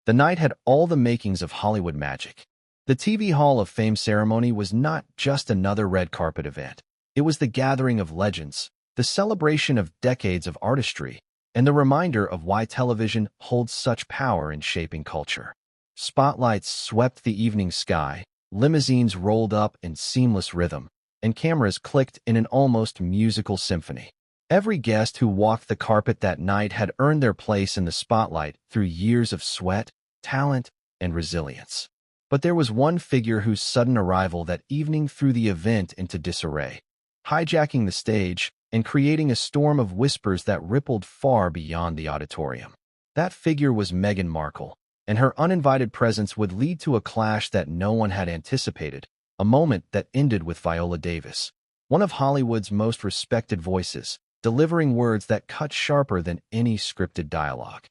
The night had all the makings of Hollywood magic. The TV Hall of Fame ceremony was not just another red carpet event. It was the gathering of legends, the celebration of decades of artistry, and the reminder of why television holds such power in shaping culture. Spotlights swept the evening sky, limousines rolled up in seamless rhythm, and cameras clicked in an almost musical symphony. Every guest who walked the carpet that night had earned their place in the spotlight through years of sweat, talent, and resilience. But there was one figure whose sudden arrival that evening threw the event into disarray, hijacking the stage and creating a storm of whispers that rippled far beyond the auditorium. That figure was Meghan Markle, and her uninvited presence would lead to a clash that no one had anticipated, a moment that ended with Viola Davis, one of Hollywood's most respected voices, delivering words that cut sharper than any scripted dialogue.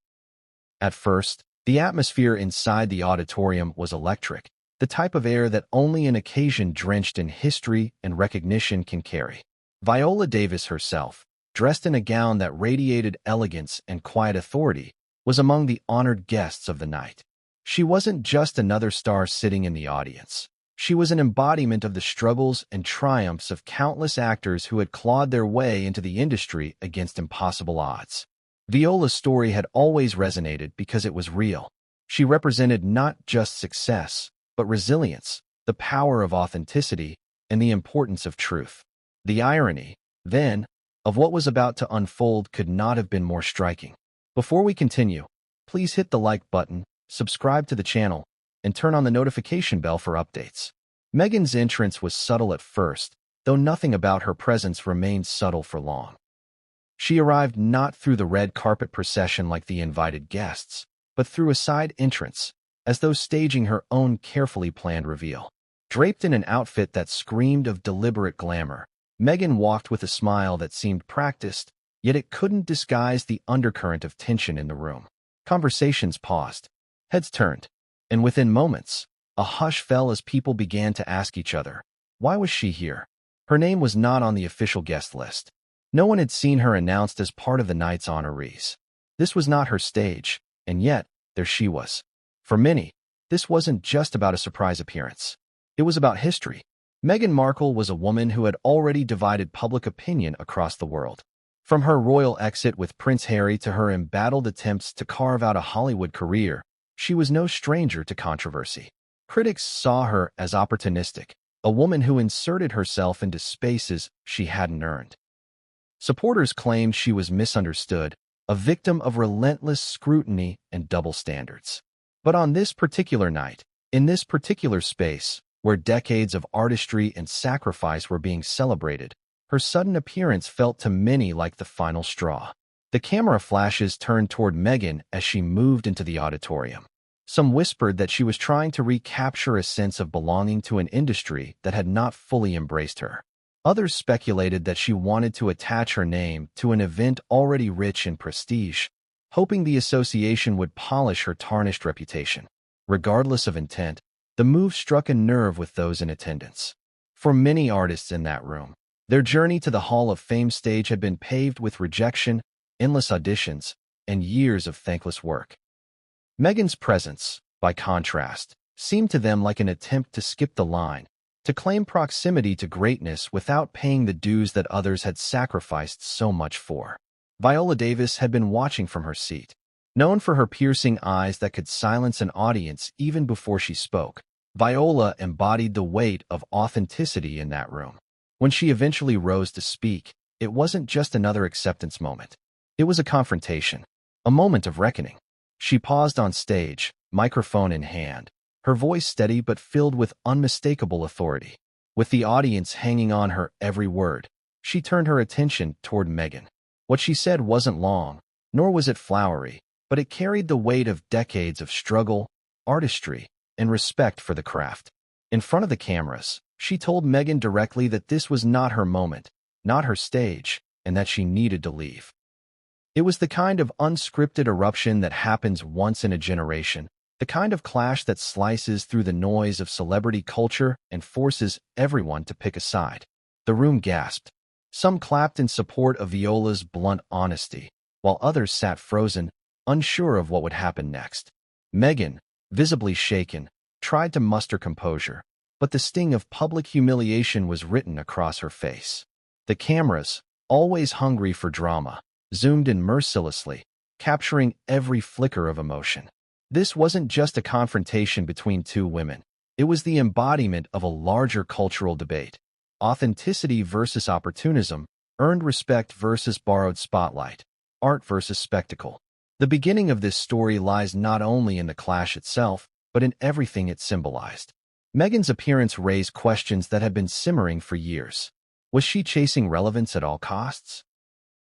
At first, the atmosphere inside the auditorium was electric, the type of air that only an occasion drenched in history and recognition can carry. Viola Davis herself, dressed in a gown that radiated elegance and quiet authority, was among the honored guests of the night. She wasn't just another star sitting in the audience. She was an embodiment of the struggles and triumphs of countless actors who had clawed their way into the industry against impossible odds. Viola's story had always resonated because it was real. She represented not just success, but resilience, the power of authenticity, and the importance of truth. The irony, then, of what was about to unfold could not have been more striking. Before we continue, please hit the like button, subscribe to the channel, and turn on the notification bell for updates. Meghan's entrance was subtle at first, though nothing about her presence remained subtle for long. She arrived not through the red carpet procession like the invited guests, but through a side entrance, as though staging her own carefully planned reveal. Draped in an outfit that screamed of deliberate glamour, Meghan walked with a smile that seemed practiced, yet it couldn't disguise the undercurrent of tension in the room. Conversations paused, heads turned, and within moments, a hush fell as people began to ask each other, why was she here? Her name was not on the official guest list. No one had seen her announced as part of the night's honorees. This was not her stage, and yet, there she was. For many, this wasn't just about a surprise appearance. It was about history. Meghan Markle was a woman who had already divided public opinion across the world. From her royal exit with Prince Harry to her embattled attempts to carve out a Hollywood career, she was no stranger to controversy. Critics saw her as opportunistic, a woman who inserted herself into spaces she hadn't earned. Supporters claimed she was misunderstood, a victim of relentless scrutiny and double standards. But on this particular night, in this particular space, where decades of artistry and sacrifice were being celebrated, her sudden appearance felt to many like the final straw. The camera flashes turned toward Meghan as she moved into the auditorium. Some whispered that she was trying to recapture a sense of belonging to an industry that had not fully embraced her. Others speculated that she wanted to attach her name to an event already rich in prestige, hoping the association would polish her tarnished reputation. Regardless of intent, the move struck a nerve with those in attendance. For many artists in that room, their journey to the Hall of Fame stage had been paved with rejection, endless auditions, and years of thankless work. Meghan's presence, by contrast, seemed to them like an attempt to skip the line, to claim proximity to greatness without paying the dues that others had sacrificed so much for. Viola Davis had been watching from her seat. Known for her piercing eyes that could silence an audience even before she spoke, Viola embodied the weight of authenticity in that room. When she eventually rose to speak, it wasn't just another acceptance moment. It was a confrontation, a moment of reckoning. She paused on stage, microphone in hand, her voice steady but filled with unmistakable authority. With the audience hanging on her every word, she turned her attention toward Meghan. What she said wasn't long, nor was it flowery, but it carried the weight of decades of struggle, artistry, and respect for the craft. In front of the cameras, she told Meghan directly that this was not her moment, not her stage, and that she needed to leave. It was the kind of unscripted eruption that happens once in a generation, the kind of clash that slices through the noise of celebrity culture and forces everyone to pick a side. The room gasped. Some clapped in support of Viola's blunt honesty, while others sat frozen, unsure of what would happen next. Meghan, visibly shaken, tried to muster composure, but the sting of public humiliation was written across her face. The cameras, always hungry for drama, zoomed in mercilessly, capturing every flicker of emotion. This wasn't just a confrontation between two women. It was the embodiment of a larger cultural debate. Authenticity versus opportunism, earned respect versus borrowed spotlight, art versus spectacle. The beginning of this story lies not only in the clash itself, but in everything it symbolized. Meghan's appearance raised questions that had been simmering for years. Was she chasing relevance at all costs?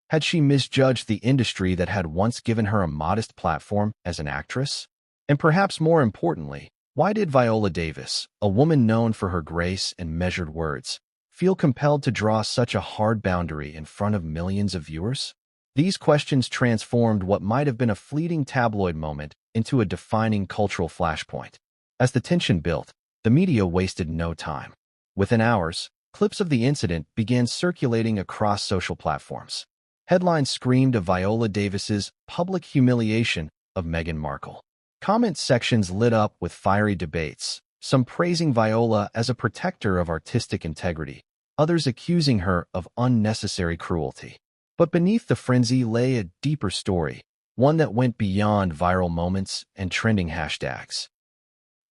Had she misjudged the industry that had once given her a modest platform as an actress? And perhaps more importantly, why did Viola Davis, a woman known for her grace and measured words, feel compelled to draw such a hard boundary in front of millions of viewers? These questions transformed what might have been a fleeting tabloid moment into a defining cultural flashpoint. As the tension built, the media wasted no time. Within hours, clips of the incident began circulating across social platforms. Headlines screamed of Viola Davis's public humiliation of Meghan Markle. Comment sections lit up with fiery debates, some praising Viola as a protector of artistic integrity, others accusing her of unnecessary cruelty. But beneath the frenzy lay a deeper story, one that went beyond viral moments and trending hashtags.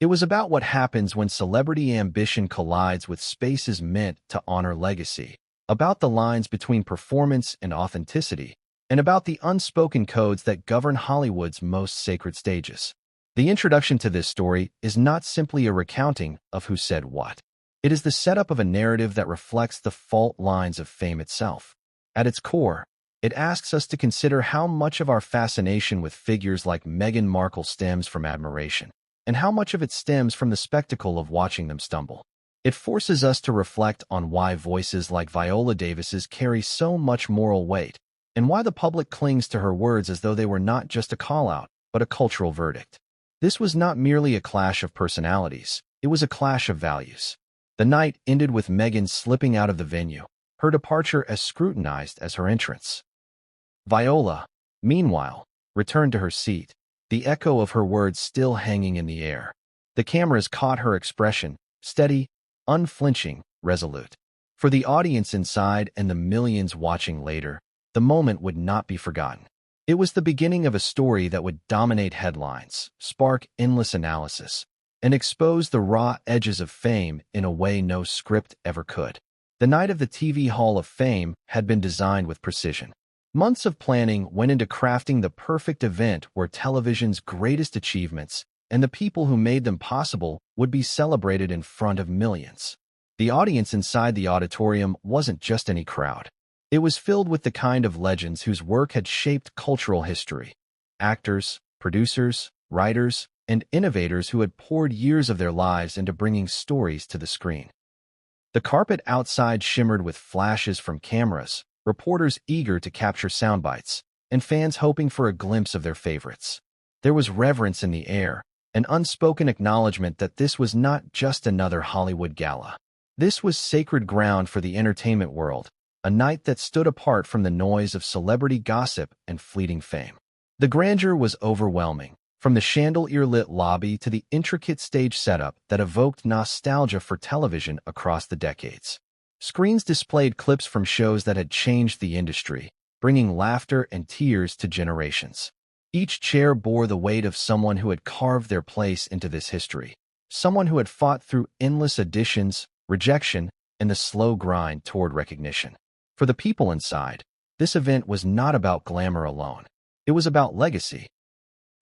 It was about what happens when celebrity ambition collides with spaces meant to honor legacy, about the lines between performance and authenticity, and about the unspoken codes that govern Hollywood's most sacred stages. The introduction to this story is not simply a recounting of who said what. It is the setup of a narrative that reflects the fault lines of fame itself. At its core, it asks us to consider how much of our fascination with figures like Meghan Markle stems from admiration, and how much of it stems from the spectacle of watching them stumble. It forces us to reflect on why voices like Viola Davis's carry so much moral weight, and why the public clings to her words as though they were not just a call-out, but a cultural verdict. This was not merely a clash of personalities, it was a clash of values. The night ended with Meghan slipping out of the venue, her departure as scrutinized as her entrance. Viola, meanwhile, returned to her seat, the echo of her words still hanging in the air. The cameras caught her expression, steady, unflinching, resolute. For the audience inside and the millions watching later, the moment would not be forgotten. It was the beginning of a story that would dominate headlines, spark endless analysis, and expose the raw edges of fame in a way no script ever could. The night of the TV Hall of Fame had been designed with precision. Months of planning went into crafting the perfect event where television's greatest achievements and the people who made them possible would be celebrated in front of millions. The audience inside the auditorium wasn't just any crowd. It was filled with the kind of legends whose work had shaped cultural history. Actors, producers, writers, and innovators who had poured years of their lives into bringing stories to the screen. The carpet outside shimmered with flashes from cameras, reporters eager to capture soundbites, and fans hoping for a glimpse of their favorites. There was reverence in the air, an unspoken acknowledgement that this was not just another Hollywood gala. This was sacred ground for the entertainment world, a night that stood apart from the noise of celebrity gossip and fleeting fame. The grandeur was overwhelming, from the chandelier-lit lobby to the intricate stage setup that evoked nostalgia for television across the decades. Screens displayed clips from shows that had changed the industry, bringing laughter and tears to generations. Each chair bore the weight of someone who had carved their place into this history, someone who had fought through endless auditions, rejection, and the slow grind toward recognition. For the people inside, this event was not about glamour alone. It was about legacy.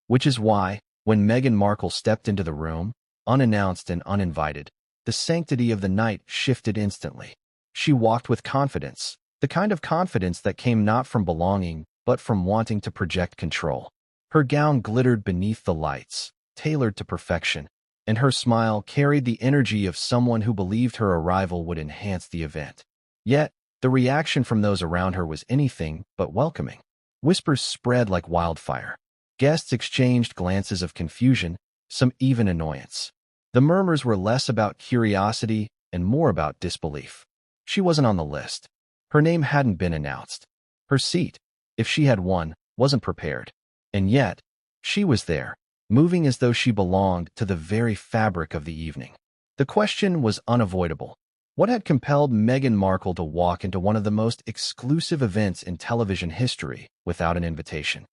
Which is why, when Meghan Markle stepped into the room, unannounced and uninvited, the sanctity of the night shifted instantly. She walked with confidence, the kind of confidence that came not from belonging, but from wanting to project control. Her gown glittered beneath the lights, tailored to perfection, and her smile carried the energy of someone who believed her arrival would enhance the event. Yet, the reaction from those around her was anything but welcoming. Whispers spread like wildfire. Guests exchanged glances of confusion, some even annoyance. The murmurs were less about curiosity and more about disbelief. She wasn't on the list. Her name hadn't been announced. Her seat, if she had one, wasn't prepared. And yet, she was there, moving as though she belonged to the very fabric of the evening. The question was unavoidable. What had compelled Meghan Markle to walk into one of the most exclusive events in television history without an invitation?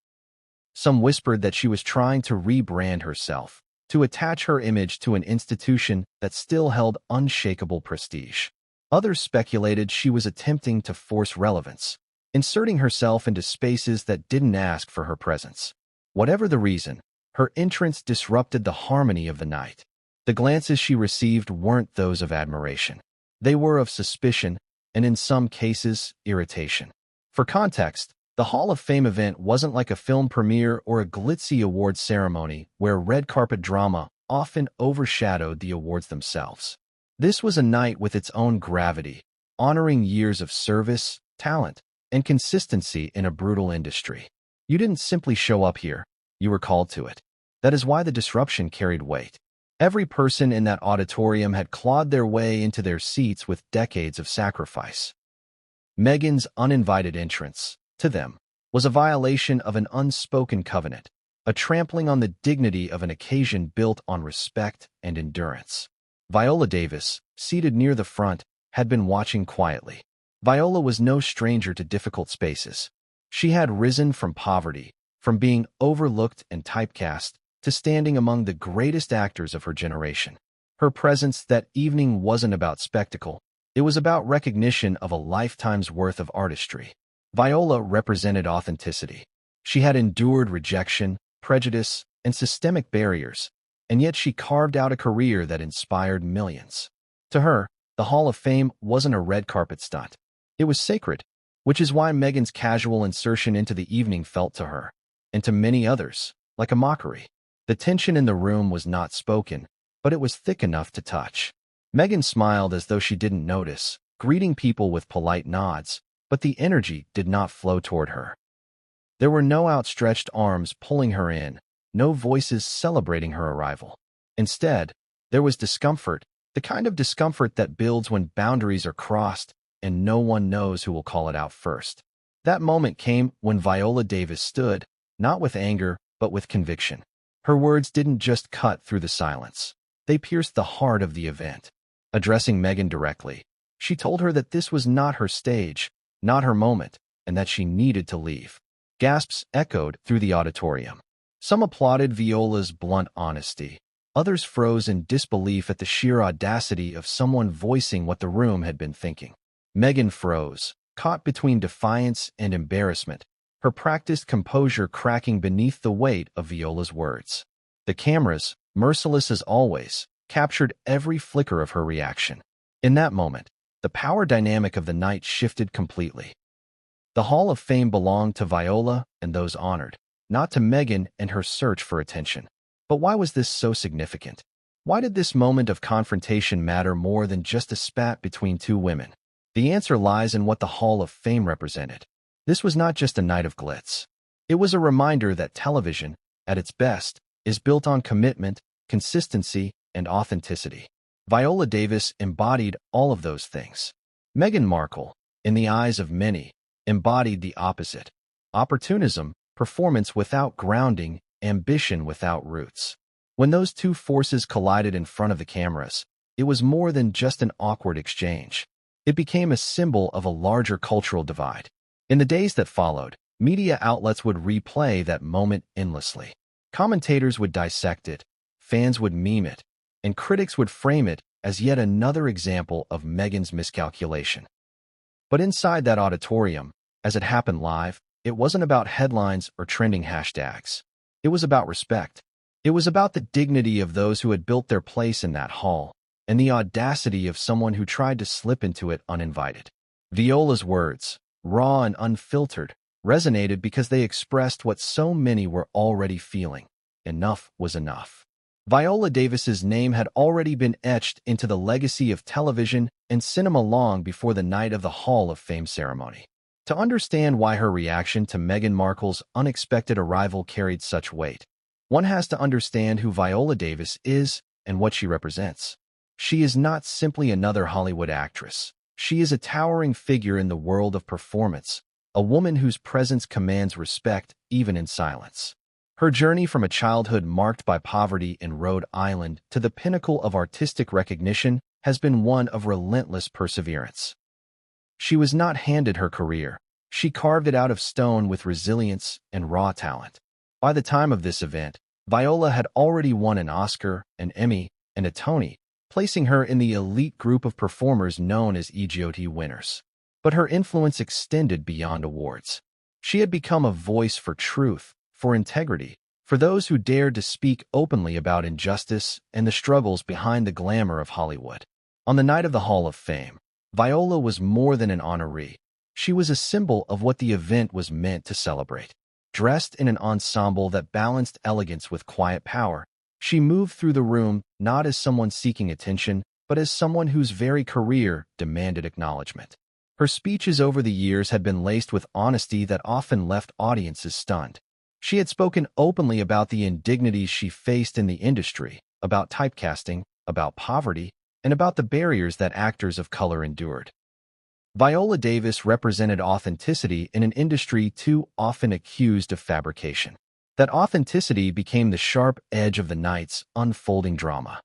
Some whispered that she was trying to rebrand herself, to attach her image to an institution that still held unshakable prestige. Others speculated she was attempting to force relevance, inserting herself into spaces that didn't ask for her presence. Whatever the reason, her entrance disrupted the harmony of the night. The glances she received weren't those of admiration. They were of suspicion, and in some cases, irritation. For context, the Hall of Fame event wasn't like a film premiere or a glitzy awards ceremony where red carpet drama often overshadowed the awards themselves. This was a night with its own gravity, honoring years of service, talent, and consistency in a brutal industry. You didn't simply show up here, you were called to it. That is why the disruption carried weight. Every person in that auditorium had clawed their way into their seats with decades of sacrifice. Meghan's uninvited entrance, to them, was a violation of an unspoken covenant, a trampling on the dignity of an occasion built on respect and endurance. Viola Davis, seated near the front, had been watching quietly. Viola was no stranger to difficult spaces. She had risen from poverty, from being overlooked and typecast, to standing among the greatest actors of her generation. Her presence that evening wasn't about spectacle. It was about recognition of a lifetime's worth of artistry. Viola represented authenticity. She had endured rejection, prejudice, and systemic barriers, and yet she carved out a career that inspired millions. To her, the Hall of Fame wasn't a red carpet stunt. It was sacred, which is why Meghan's casual insertion into the evening felt to her, and to many others, like a mockery. The tension in the room was not spoken, but it was thick enough to touch. Meghan smiled as though she didn't notice, greeting people with polite nods, but the energy did not flow toward her. There were no outstretched arms pulling her in, no voices celebrating her arrival. Instead, there was discomfort, the kind of discomfort that builds when boundaries are crossed and no one knows who will call it out first. That moment came when Viola Davis stood, not with anger, but with conviction. Her words didn't just cut through the silence. They pierced the heart of the event. Addressing Meghan directly, she told her that this was not her stage, not her moment, and that she needed to leave. Gasps echoed through the auditorium. Some applauded Viola's blunt honesty. Others froze in disbelief at the sheer audacity of someone voicing what the room had been thinking. Meghan froze, caught between defiance and embarrassment, her practiced composure cracking beneath the weight of Viola's words. The cameras, merciless as always, captured every flicker of her reaction. In that moment, the power dynamic of the night shifted completely. The Hall of Fame belonged to Viola and those honored, not to Meghan and her search for attention. But why was this so significant? Why did this moment of confrontation matter more than just a spat between two women? The answer lies in what the Hall of Fame represented. This was not just a night of glitz. It was a reminder that television, at its best, is built on commitment, consistency, and authenticity. Viola Davis embodied all of those things. Meghan Markle, in the eyes of many, embodied the opposite. Opportunism, performance without grounding, ambition without roots. When those two forces collided in front of the cameras, it was more than just an awkward exchange. It became a symbol of a larger cultural divide. In the days that followed, media outlets would replay that moment endlessly. Commentators would dissect it, fans would meme it, and critics would frame it as yet another example of Meghan's miscalculation. But inside that auditorium, as it happened live, it wasn't about headlines or trending hashtags. It was about respect. It was about the dignity of those who had built their place in that hall, and the audacity of someone who tried to slip into it uninvited. Viola's words, raw and unfiltered, resonated because they expressed what so many were already feeling. Enough was enough. Viola Davis's name had already been etched into the legacy of television and cinema long before the night of the Hall of Fame ceremony. To understand why her reaction to Meghan Markle's unexpected arrival carried such weight, one has to understand who Viola Davis is and what she represents. She is not simply another Hollywood actress. She is a towering figure in the world of performance, a woman whose presence commands respect even in silence. Her journey from a childhood marked by poverty in Rhode Island to the pinnacle of artistic recognition has been one of relentless perseverance. She was not handed her career. She carved it out of stone with resilience and raw talent. By the time of this event, Viola had already won an Oscar, an Emmy, and a Tony, placing her in the elite group of performers known as EGOT winners. But her influence extended beyond awards. She had become a voice for truth, for integrity, for those who dared to speak openly about injustice and the struggles behind the glamour of Hollywood. On the night of the Hall of Fame, Viola was more than an honoree. She was a symbol of what the event was meant to celebrate. Dressed in an ensemble that balanced elegance with quiet power, she moved through the room not as someone seeking attention, but as someone whose very career demanded acknowledgement. Her speeches over the years had been laced with honesty that often left audiences stunned. She had spoken openly about the indignities she faced in the industry, about typecasting, about poverty, and about the barriers that actors of color endured. Viola Davis represented authenticity in an industry too often accused of fabrication. That authenticity became the sharp edge of the night's unfolding drama.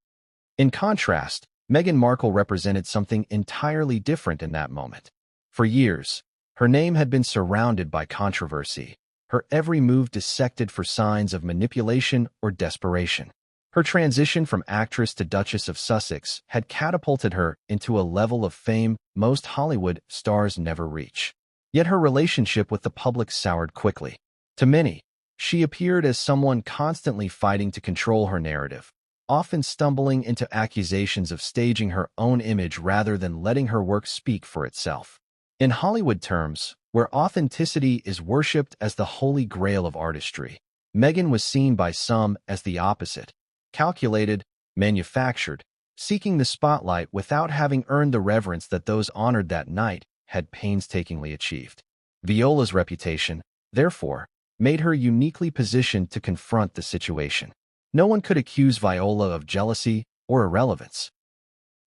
In contrast, Meghan Markle represented something entirely different in that moment. For years, her name had been surrounded by controversy, her every move dissected for signs of manipulation or desperation. Her transition from actress to Duchess of Sussex had catapulted her into a level of fame most Hollywood stars never reach. Yet her relationship with the public soured quickly. To many, she appeared as someone constantly fighting to control her narrative, often stumbling into accusations of staging her own image rather than letting her work speak for itself. In Hollywood terms, where authenticity is worshipped as the holy grail of artistry, Meghan was seen by some as the opposite. Calculated, manufactured, seeking the spotlight without having earned the reverence that those honored that night had painstakingly achieved. Viola's reputation, therefore, made her uniquely positioned to confront the situation. No one could accuse Viola of jealousy or irrelevance.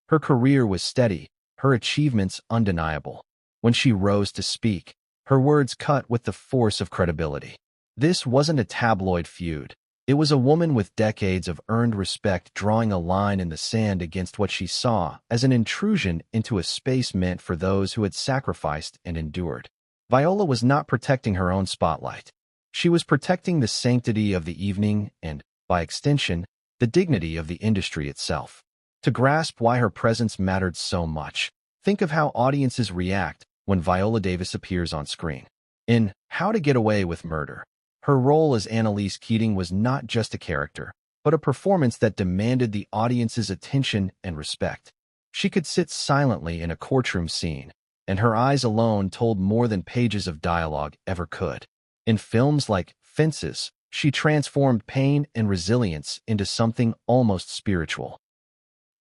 Her career was steady, her achievements undeniable. When she rose to speak, her words cut with the force of credibility. This wasn't a tabloid feud. It was a woman with decades of earned respect drawing a line in the sand against what she saw as an intrusion into a space meant for those who had sacrificed and endured. Viola was not protecting her own spotlight. She was protecting the sanctity of the evening and, by extension, the dignity of the industry itself. To grasp why her presence mattered so much, think of how audiences react when Viola Davis appears on screen. In How to Get Away with Murder, her role as Annalise Keating was not just a character, but a performance that demanded the audience's attention and respect. She could sit silently in a courtroom scene, and her eyes alone told more than pages of dialogue ever could. In films like Fences, she transformed pain and resilience into something almost spiritual.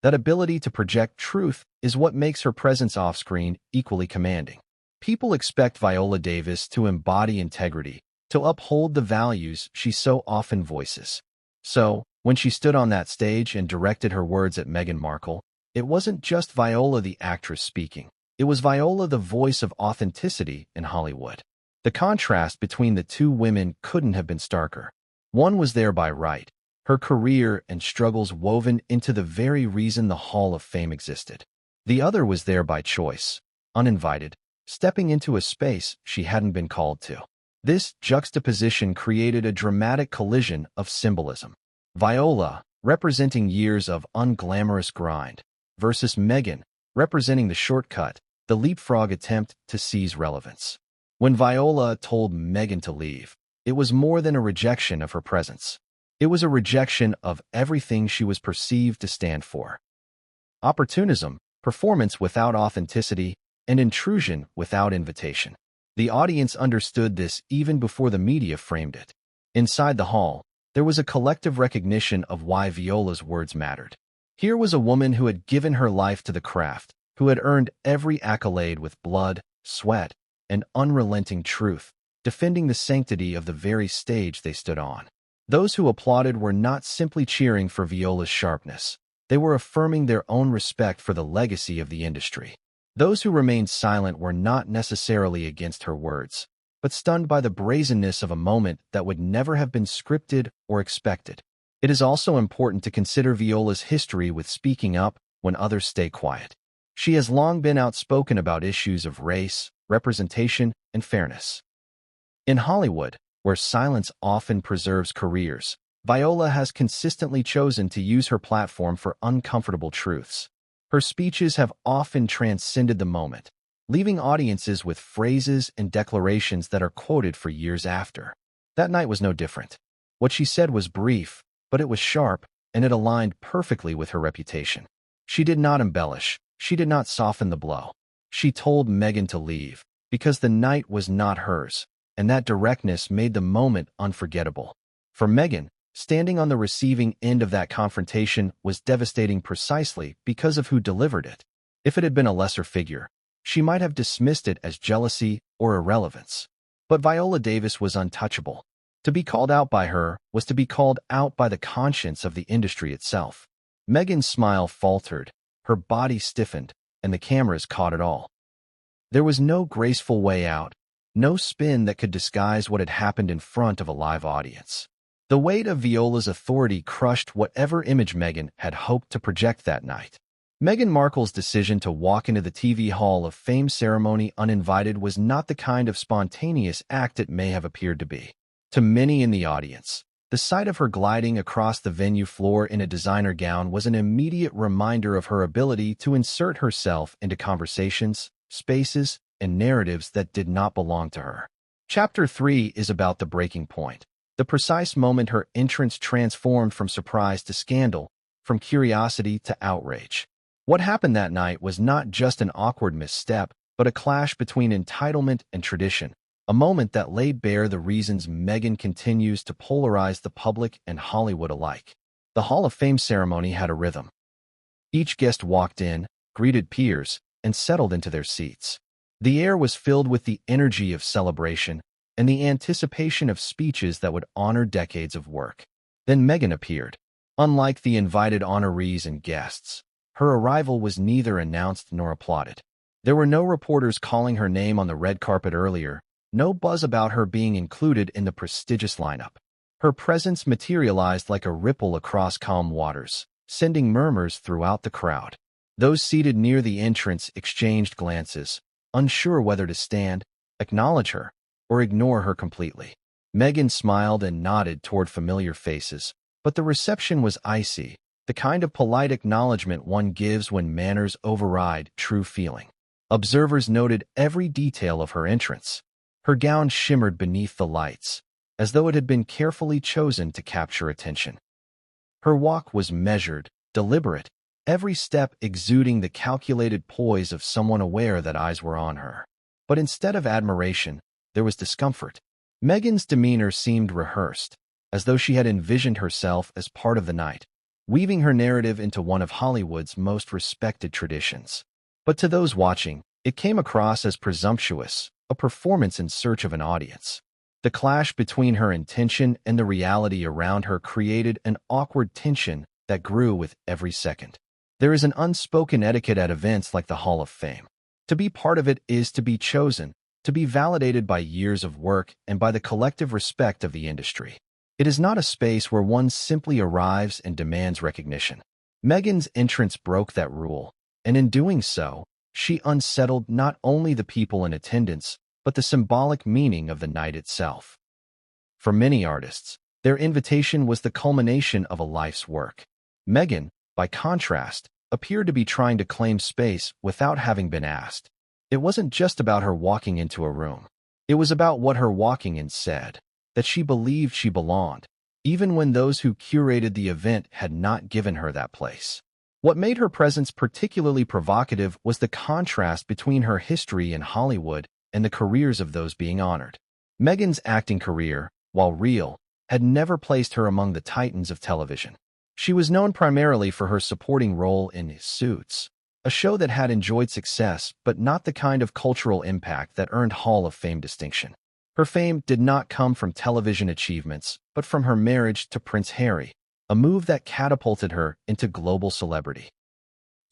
That ability to project truth is what makes her presence off-screen equally commanding. People expect Viola Davis to embody integrity, to uphold the values she so often voices. So, when she stood on that stage and directed her words at Meghan Markle, it wasn't just Viola the actress speaking. It was Viola the voice of authenticity in Hollywood. The contrast between the two women couldn't have been starker. One was there by right, her career and struggles woven into the very reason the Hall of Fame existed. The other was there by choice, uninvited, stepping into a space she hadn't been called to. This juxtaposition created a dramatic collision of symbolism. Viola, representing years of unglamorous grind, versus Meghan, representing the shortcut, the leapfrog attempt to seize relevance. When Viola told Meghan to leave, it was more than a rejection of her presence. It was a rejection of everything she was perceived to stand for. Opportunism, performance without authenticity, and intrusion without invitation. The audience understood this even before the media framed it. Inside the hall, there was a collective recognition of why Viola's words mattered. Here was a woman who had given her life to the craft, who had earned every accolade with blood, sweat, and unrelenting truth, defending the sanctity of the very stage they stood on. Those who applauded were not simply cheering for Viola's sharpness. They were affirming their own respect for the legacy of the industry. Those who remained silent were not necessarily against her words, but stunned by the brazenness of a moment that would never have been scripted or expected. It is also important to consider Viola's history with speaking up when others stay quiet. She has long been outspoken about issues of race, representation, and fairness. In Hollywood, where silence often preserves careers, Viola has consistently chosen to use her platform for uncomfortable truths. Her speeches have often transcended the moment, leaving audiences with phrases and declarations that are quoted for years after. That night was no different. What she said was brief, but it was sharp, and it aligned perfectly with her reputation. She did not embellish. She did not soften the blow. She told Meghan to leave, because the night was not hers, and that directness made the moment unforgettable. For Meghan, standing on the receiving end of that confrontation was devastating precisely because of who delivered it. If it had been a lesser figure, she might have dismissed it as jealousy or irrelevance. But Viola Davis was untouchable. To be called out by her was to be called out by the conscience of the industry itself. Meghan's smile faltered, her body stiffened, and the cameras caught it all. There was no graceful way out, no spin that could disguise what had happened in front of a live audience. The weight of Viola's authority crushed whatever image Meghan had hoped to project that night. Meghan Markle's decision to walk into the TV Hall of Fame ceremony uninvited was not the kind of spontaneous act it may have appeared to be. To many in the audience, the sight of her gliding across the venue floor in a designer gown was an immediate reminder of her ability to insert herself into conversations, spaces, and narratives that did not belong to her. Chapter 3 is about the breaking point. The precise moment her entrance transformed from surprise to scandal, from curiosity to outrage. What happened that night was not just an awkward misstep, but a clash between entitlement and tradition, a moment that laid bare the reasons Meghan continues to polarize the public and Hollywood alike. The Hall of Fame ceremony had a rhythm. Each guest walked in, greeted peers, and settled into their seats. The air was filled with the energy of celebration and the anticipation of speeches that would honor decades of work. Then Meghan appeared. Unlike the invited honorees and guests, her arrival was neither announced nor applauded. There were no reporters calling her name on the red carpet earlier, no buzz about her being included in the prestigious lineup. Her presence materialized like a ripple across calm waters, sending murmurs throughout the crowd. Those seated near the entrance exchanged glances, unsure whether to stand, acknowledge her, or ignore her completely. Meghan smiled and nodded toward familiar faces, but the reception was icy, the kind of polite acknowledgement one gives when manners override true feeling. Observers noted every detail of her entrance. Her gown shimmered beneath the lights, as though it had been carefully chosen to capture attention. Her walk was measured, deliberate, every step exuding the calculated poise of someone aware that eyes were on her. But instead of admiration, there was discomfort. Meghan's demeanor seemed rehearsed, as though she had envisioned herself as part of the night, weaving her narrative into one of Hollywood's most respected traditions. But to those watching, it came across as presumptuous, a performance in search of an audience. The clash between her intention and the reality around her created an awkward tension that grew with every second. There is an unspoken etiquette at events like the Hall of Fame. To be part of it is to be chosen, to be validated by years of work and by the collective respect of the industry. It is not a space where one simply arrives and demands recognition. Meghan's entrance broke that rule, and in doing so, she unsettled not only the people in attendance, but the symbolic meaning of the night itself. For many artists, their invitation was the culmination of a life's work. Meghan, by contrast, appeared to be trying to claim space without having been asked. It wasn't just about her walking into a room. It was about what her walking in said, that she believed she belonged, even when those who curated the event had not given her that place. What made her presence particularly provocative was the contrast between her history in Hollywood and the careers of those being honored. Meghan's acting career, while real, had never placed her among the titans of television. She was known primarily for her supporting role in Suits, a show that had enjoyed success but not the kind of cultural impact that earned Hall of Fame distinction. Her fame did not come from television achievements, but from her marriage to Prince Harry, a move that catapulted her into global celebrity.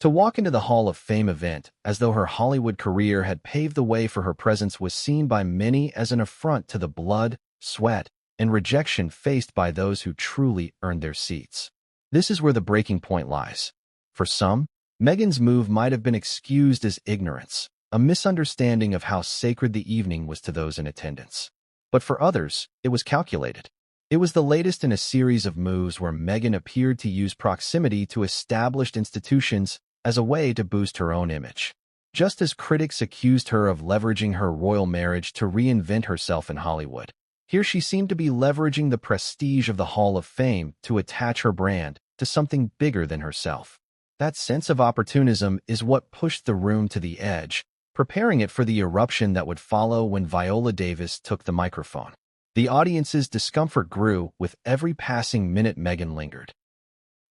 To walk into the Hall of Fame event as though her Hollywood career had paved the way for her presence was seen by many as an affront to the blood, sweat, and rejection faced by those who truly earned their seats. This is where the breaking point lies. For some, Meghan's move might have been excused as ignorance, a misunderstanding of how sacred the evening was to those in attendance. But for others, it was calculated. It was the latest in a series of moves where Meghan appeared to use proximity to established institutions as a way to boost her own image. Just as critics accused her of leveraging her royal marriage to reinvent herself in Hollywood, here she seemed to be leveraging the prestige of the Hall of Fame to attach her brand to something bigger than herself. That sense of opportunism is what pushed the room to the edge, preparing it for the eruption that would follow when Viola Davis took the microphone. The audience's discomfort grew with every passing minute Meghan lingered.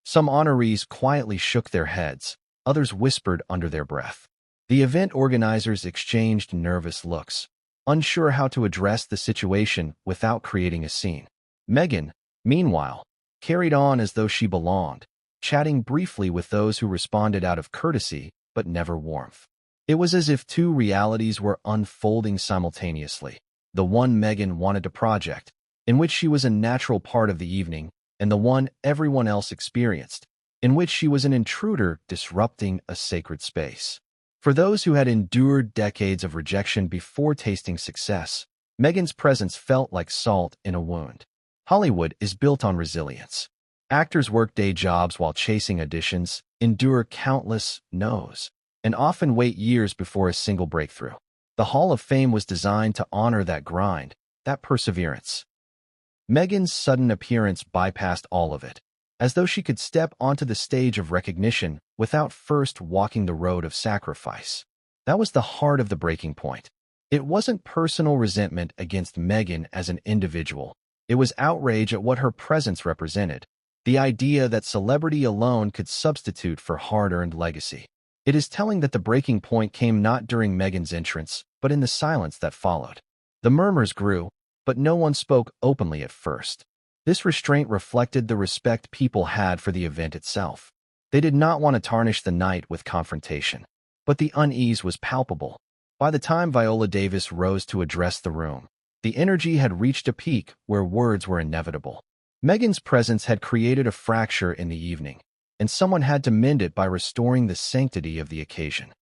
Some honorees quietly shook their heads, others whispered under their breath. The event organizers exchanged nervous looks, unsure how to address the situation without creating a scene. Meghan, meanwhile, carried on as though she belonged, chatting briefly with those who responded out of courtesy but never warmth. It was as if two realities were unfolding simultaneously. The one Meghan wanted to project, in which she was a natural part of the evening, and the one everyone else experienced, in which she was an intruder disrupting a sacred space. For those who had endured decades of rejection before tasting success, Meghan's presence felt like salt in a wound. Hollywood is built on resilience. Actors work day jobs while chasing auditions, endure countless no's, and often wait years before a single breakthrough. The Hall of Fame was designed to honor that grind, that perseverance. Meghan's sudden appearance bypassed all of it, as though she could step onto the stage of recognition without first walking the road of sacrifice. That was the heart of the breaking point. It wasn't personal resentment against Meghan as an individual. It was outrage at what her presence represented, the idea that celebrity alone could substitute for hard-earned legacy. It is telling that the breaking point came not during Meghan's entrance, but in the silence that followed. The murmurs grew, but no one spoke openly at first. This restraint reflected the respect people had for the event itself. They did not want to tarnish the night with confrontation. But the unease was palpable. By the time Viola Davis rose to address the room, the energy had reached a peak where words were inevitable. Meghan's presence had created a fracture in the evening, and someone had to mend it by restoring the sanctity of the occasion.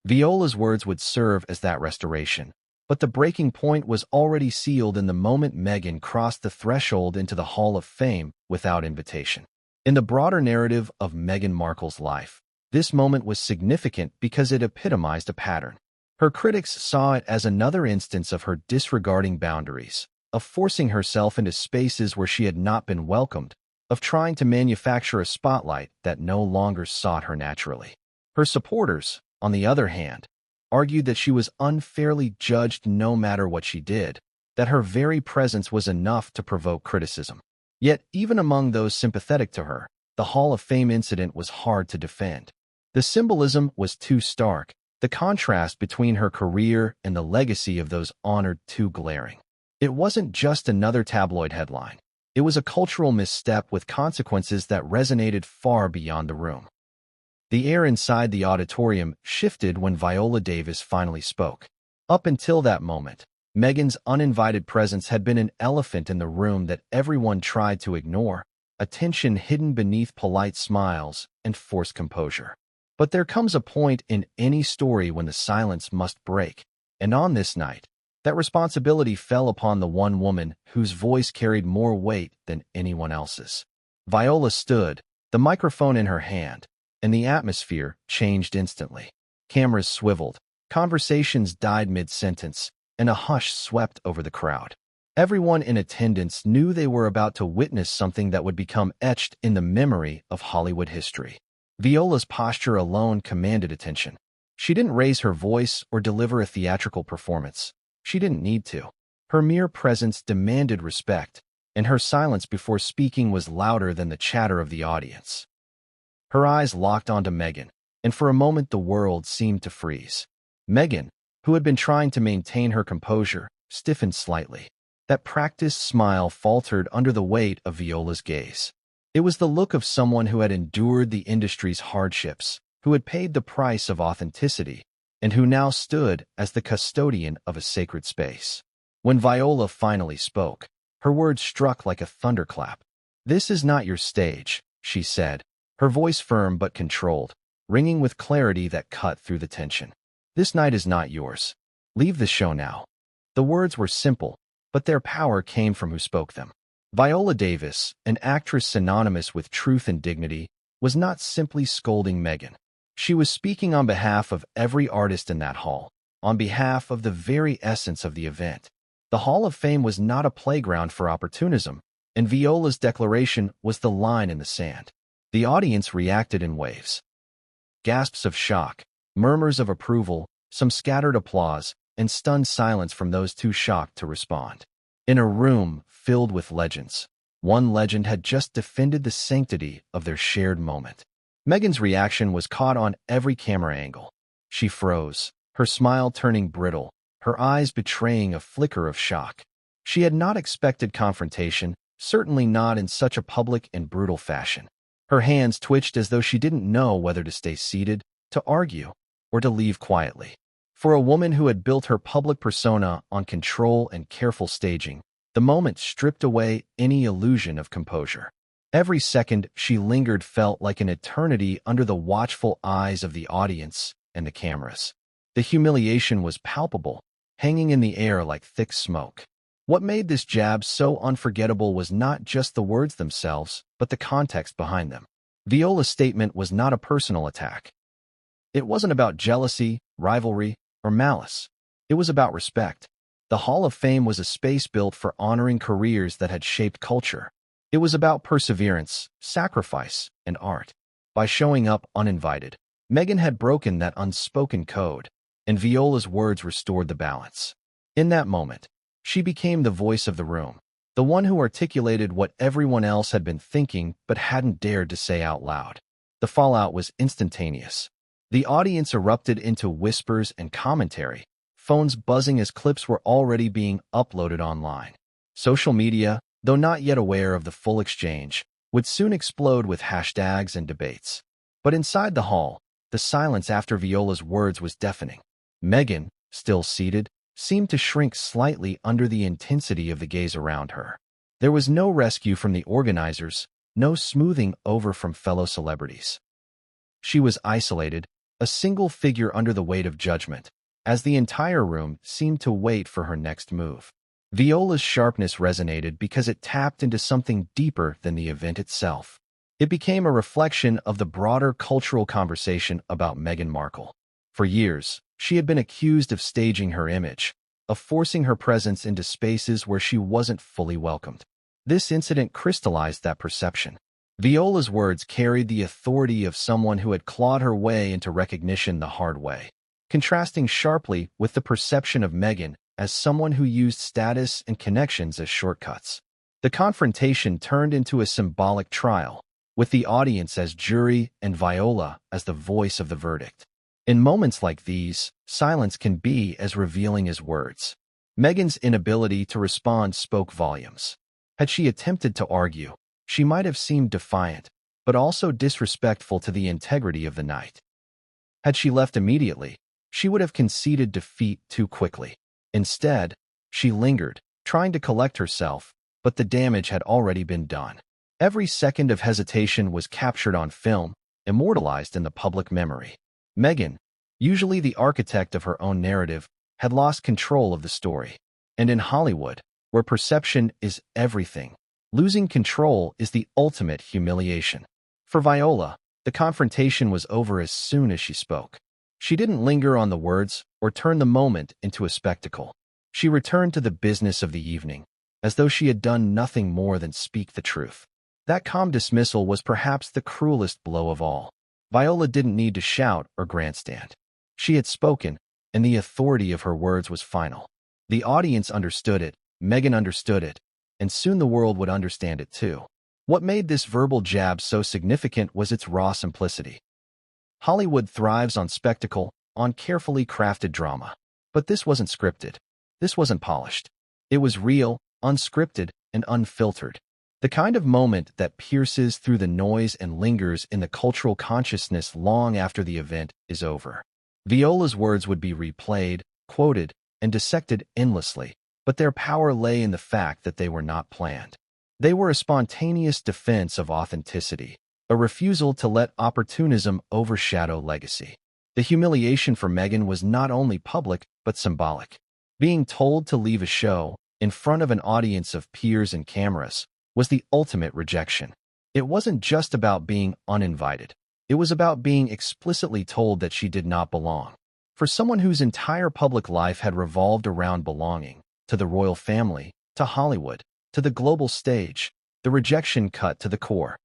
Viola's words would serve as that restoration, but the breaking point was already sealed in the moment Meghan crossed the threshold into the Hall of Fame without invitation. In the broader narrative of Meghan Markle's life, this moment was significant because it epitomized a pattern. Her critics saw it as another instance of her disregarding boundaries, of forcing herself into spaces where she had not been welcomed, of trying to manufacture a spotlight that no longer sought her naturally. Her supporters, on the other hand, argued that she was unfairly judged no matter what she did, that her very presence was enough to provoke criticism. Yet, even among those sympathetic to her, the Hall of Fame incident was hard to defend. The symbolism was too stark, the contrast between her career and the legacy of those honored too glaring. It wasn't just another tabloid headline. It was a cultural misstep with consequences that resonated far beyond the room. The air inside the auditorium shifted when Viola Davis finally spoke. Up until that moment, Meghan's uninvited presence had been an elephant in the room that everyone tried to ignore, a tension hidden beneath polite smiles and forced composure. But there comes a point in any story when the silence must break, and on this night, that responsibility fell upon the one woman whose voice carried more weight than anyone else's. Viola stood, the microphone in her hand, and the atmosphere changed instantly. Cameras swiveled, conversations died mid-sentence, and a hush swept over the crowd. Everyone in attendance knew they were about to witness something that would become etched in the memory of Hollywood history. Viola's posture alone commanded attention. She didn't raise her voice or deliver a theatrical performance. She didn't need to. Her mere presence demanded respect, and her silence before speaking was louder than the chatter of the audience. Her eyes locked onto Meghan, and for a moment the world seemed to freeze. Meghan, who had been trying to maintain her composure, stiffened slightly. That practiced smile faltered under the weight of Viola's gaze. It was the look of someone who had endured the industry's hardships, who had paid the price of authenticity, and who now stood as the custodian of a sacred space. When Viola finally spoke, her words struck like a thunderclap. "This is not your stage," she said, her voice firm but controlled, ringing with clarity that cut through the tension. "This night is not yours. Leave the show now." The words were simple, but their power came from who spoke them. Viola Davis, an actress synonymous with truth and dignity, was not simply scolding Meghan. She was speaking on behalf of every artist in that hall, on behalf of the very essence of the event. The Hall of Fame was not a playground for opportunism, and Viola's declaration was the line in the sand. The audience reacted in waves. Gasps of shock, murmurs of approval, some scattered applause, and stunned silence from those too shocked to respond. In a room filled with legends, one legend had just defended the sanctity of their shared moment. Meghan's reaction was caught on every camera angle. She froze, her smile turning brittle, her eyes betraying a flicker of shock. She had not expected confrontation, certainly not in such a public and brutal fashion. Her hands twitched as though she didn't know whether to stay seated, to argue, or to leave quietly. For a woman who had built her public persona on control and careful staging, the moment stripped away any illusion of composure. Every second she lingered felt like an eternity under the watchful eyes of the audience and the cameras. The humiliation was palpable, hanging in the air like thick smoke. What made this jab so unforgettable was not just the words themselves, but the context behind them. Viola's statement was not a personal attack. It wasn't about jealousy, rivalry, or malice. It was about respect. The Hall of Fame was a space built for honoring careers that had shaped culture. It was about perseverance, sacrifice, and art. By showing up uninvited, Meghan had broken that unspoken code, and Viola's words restored the balance. In that moment, she became the voice of the room, the one who articulated what everyone else had been thinking but hadn't dared to say out loud. The fallout was instantaneous. The audience erupted into whispers and commentary, phones buzzing as clips were already being uploaded online. Social media, though not yet aware of the full exchange, would soon explode with hashtags and debates. But inside the hall, the silence after Viola's words was deafening. Meghan, still seated, seemed to shrink slightly under the intensity of the gaze around her. There was no rescue from the organizers, no smoothing over from fellow celebrities. She was isolated, a single figure under the weight of judgment, as the entire room seemed to wait for her next move. Viola's sharpness resonated because it tapped into something deeper than the event itself. It became a reflection of the broader cultural conversation about Meghan Markle. For years, she had been accused of staging her image, of forcing her presence into spaces where she wasn't fully welcomed. This incident crystallized that perception. Viola's words carried the authority of someone who had clawed her way into recognition the hard way, contrasting sharply with the perception of Meghan as someone who used status and connections as shortcuts. The confrontation turned into a symbolic trial, with the audience as jury and Viola as the voice of the verdict. In moments like these, silence can be as revealing as words. Meghan's inability to respond spoke volumes. Had she attempted to argue, she might have seemed defiant, but also disrespectful to the integrity of the night. Had she left immediately, she would have conceded defeat too quickly. Instead, she lingered, trying to collect herself, but the damage had already been done. Every second of hesitation was captured on film, immortalized in the public memory. Meghan, usually the architect of her own narrative, had lost control of the story. And in Hollywood, where perception is everything, losing control is the ultimate humiliation. For Viola, the confrontation was over as soon as she spoke. She didn't linger on the words or turn the moment into a spectacle. She returned to the business of the evening, as though she had done nothing more than speak the truth. That calm dismissal was perhaps the cruelest blow of all. Viola didn't need to shout or grandstand. She had spoken, and the authority of her words was final. The audience understood it, Meghan understood it, and soon the world would understand it too. What made this verbal jab so significant was its raw simplicity. Hollywood thrives on spectacle, on carefully crafted drama. But this wasn't scripted. This wasn't polished. It was real, unscripted, and unfiltered. The kind of moment that pierces through the noise and lingers in the cultural consciousness long after the event is over. Viola's words would be replayed, quoted, and dissected endlessly, but their power lay in the fact that they were not planned. They were a spontaneous defense of authenticity, a refusal to let opportunism overshadow legacy. The humiliation for Meghan was not only public, but symbolic. Being told to leave a show, in front of an audience of peers and cameras, was the ultimate rejection. It wasn't just about being uninvited. It was about being explicitly told that she did not belong. For someone whose entire public life had revolved around belonging, to the royal family, to Hollywood, to the global stage, the rejection cut to the core.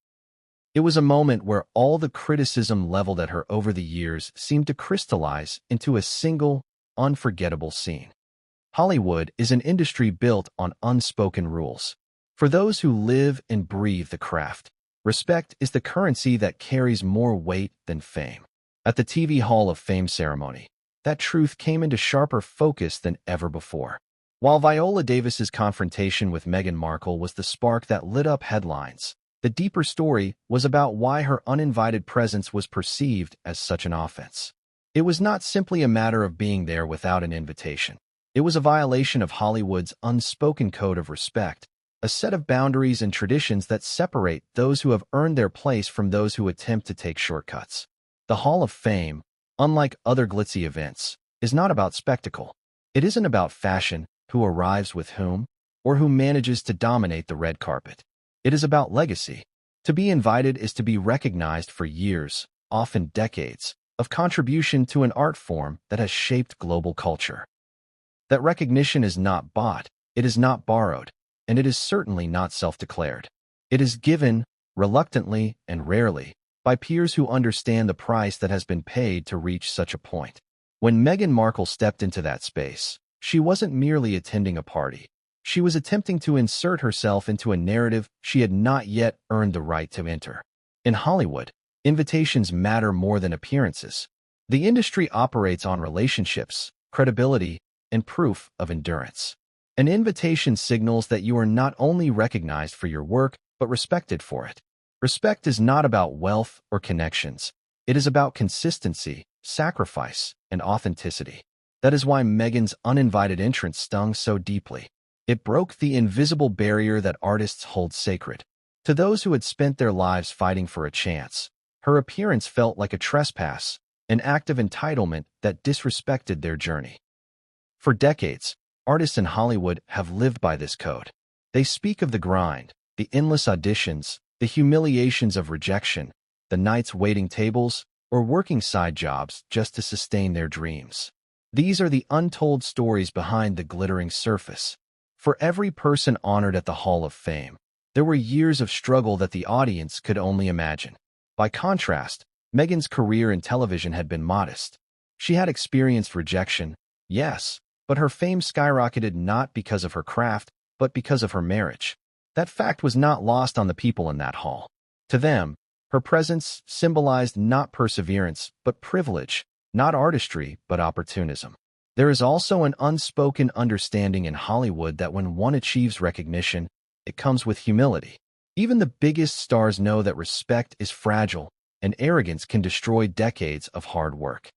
It was a moment where all the criticism leveled at her over the years seemed to crystallize into a single, unforgettable scene. Hollywood is an industry built on unspoken rules. For those who live and breathe the craft, respect is the currency that carries more weight than fame. At the TV Hall of Fame ceremony, that truth came into sharper focus than ever before. While Viola Davis's confrontation with Meghan Markle was the spark that lit up headlines, the deeper story was about why her uninvited presence was perceived as such an offense. It was not simply a matter of being there without an invitation. It was a violation of Hollywood's unspoken code of respect, a set of boundaries and traditions that separate those who have earned their place from those who attempt to take shortcuts. The Hall of Fame, unlike other glitzy events, is not about spectacle. It isn't about fashion, who arrives with whom, or who manages to dominate the red carpet. It is about legacy. To be invited is to be recognized for years, often decades, of contribution to an art form that has shaped global culture. That recognition is not bought, it is not borrowed, and it is certainly not self-declared. It is given, reluctantly and rarely, by peers who understand the price that has been paid to reach such a point. When Meghan Markle stepped into that space, she wasn't merely attending a party. She was attempting to insert herself into a narrative she had not yet earned the right to enter. In Hollywood, invitations matter more than appearances. The industry operates on relationships, credibility, and proof of endurance. An invitation signals that you are not only recognized for your work, but respected for it. Respect is not about wealth or connections. It is about consistency, sacrifice, and authenticity. That is why Meghan's uninvited entrance stung so deeply. It broke the invisible barrier that artists hold sacred. To those who had spent their lives fighting for a chance, her appearance felt like a trespass, an act of entitlement that disrespected their journey. For decades, artists in Hollywood have lived by this code. They speak of the grind, the endless auditions, the humiliations of rejection, the nights waiting tables, or working side jobs just to sustain their dreams. These are the untold stories behind the glittering surface. For every person honored at the Hall of Fame, there were years of struggle that the audience could only imagine. By contrast, Meghan's career in television had been modest. She had experienced rejection, yes, but her fame skyrocketed not because of her craft, but because of her marriage. That fact was not lost on the people in that hall. To them, her presence symbolized not perseverance, but privilege, not artistry, but opportunism. There is also an unspoken understanding in Hollywood that when one achieves recognition, it comes with humility. Even the biggest stars know that respect is fragile, and arrogance can destroy decades of hard work.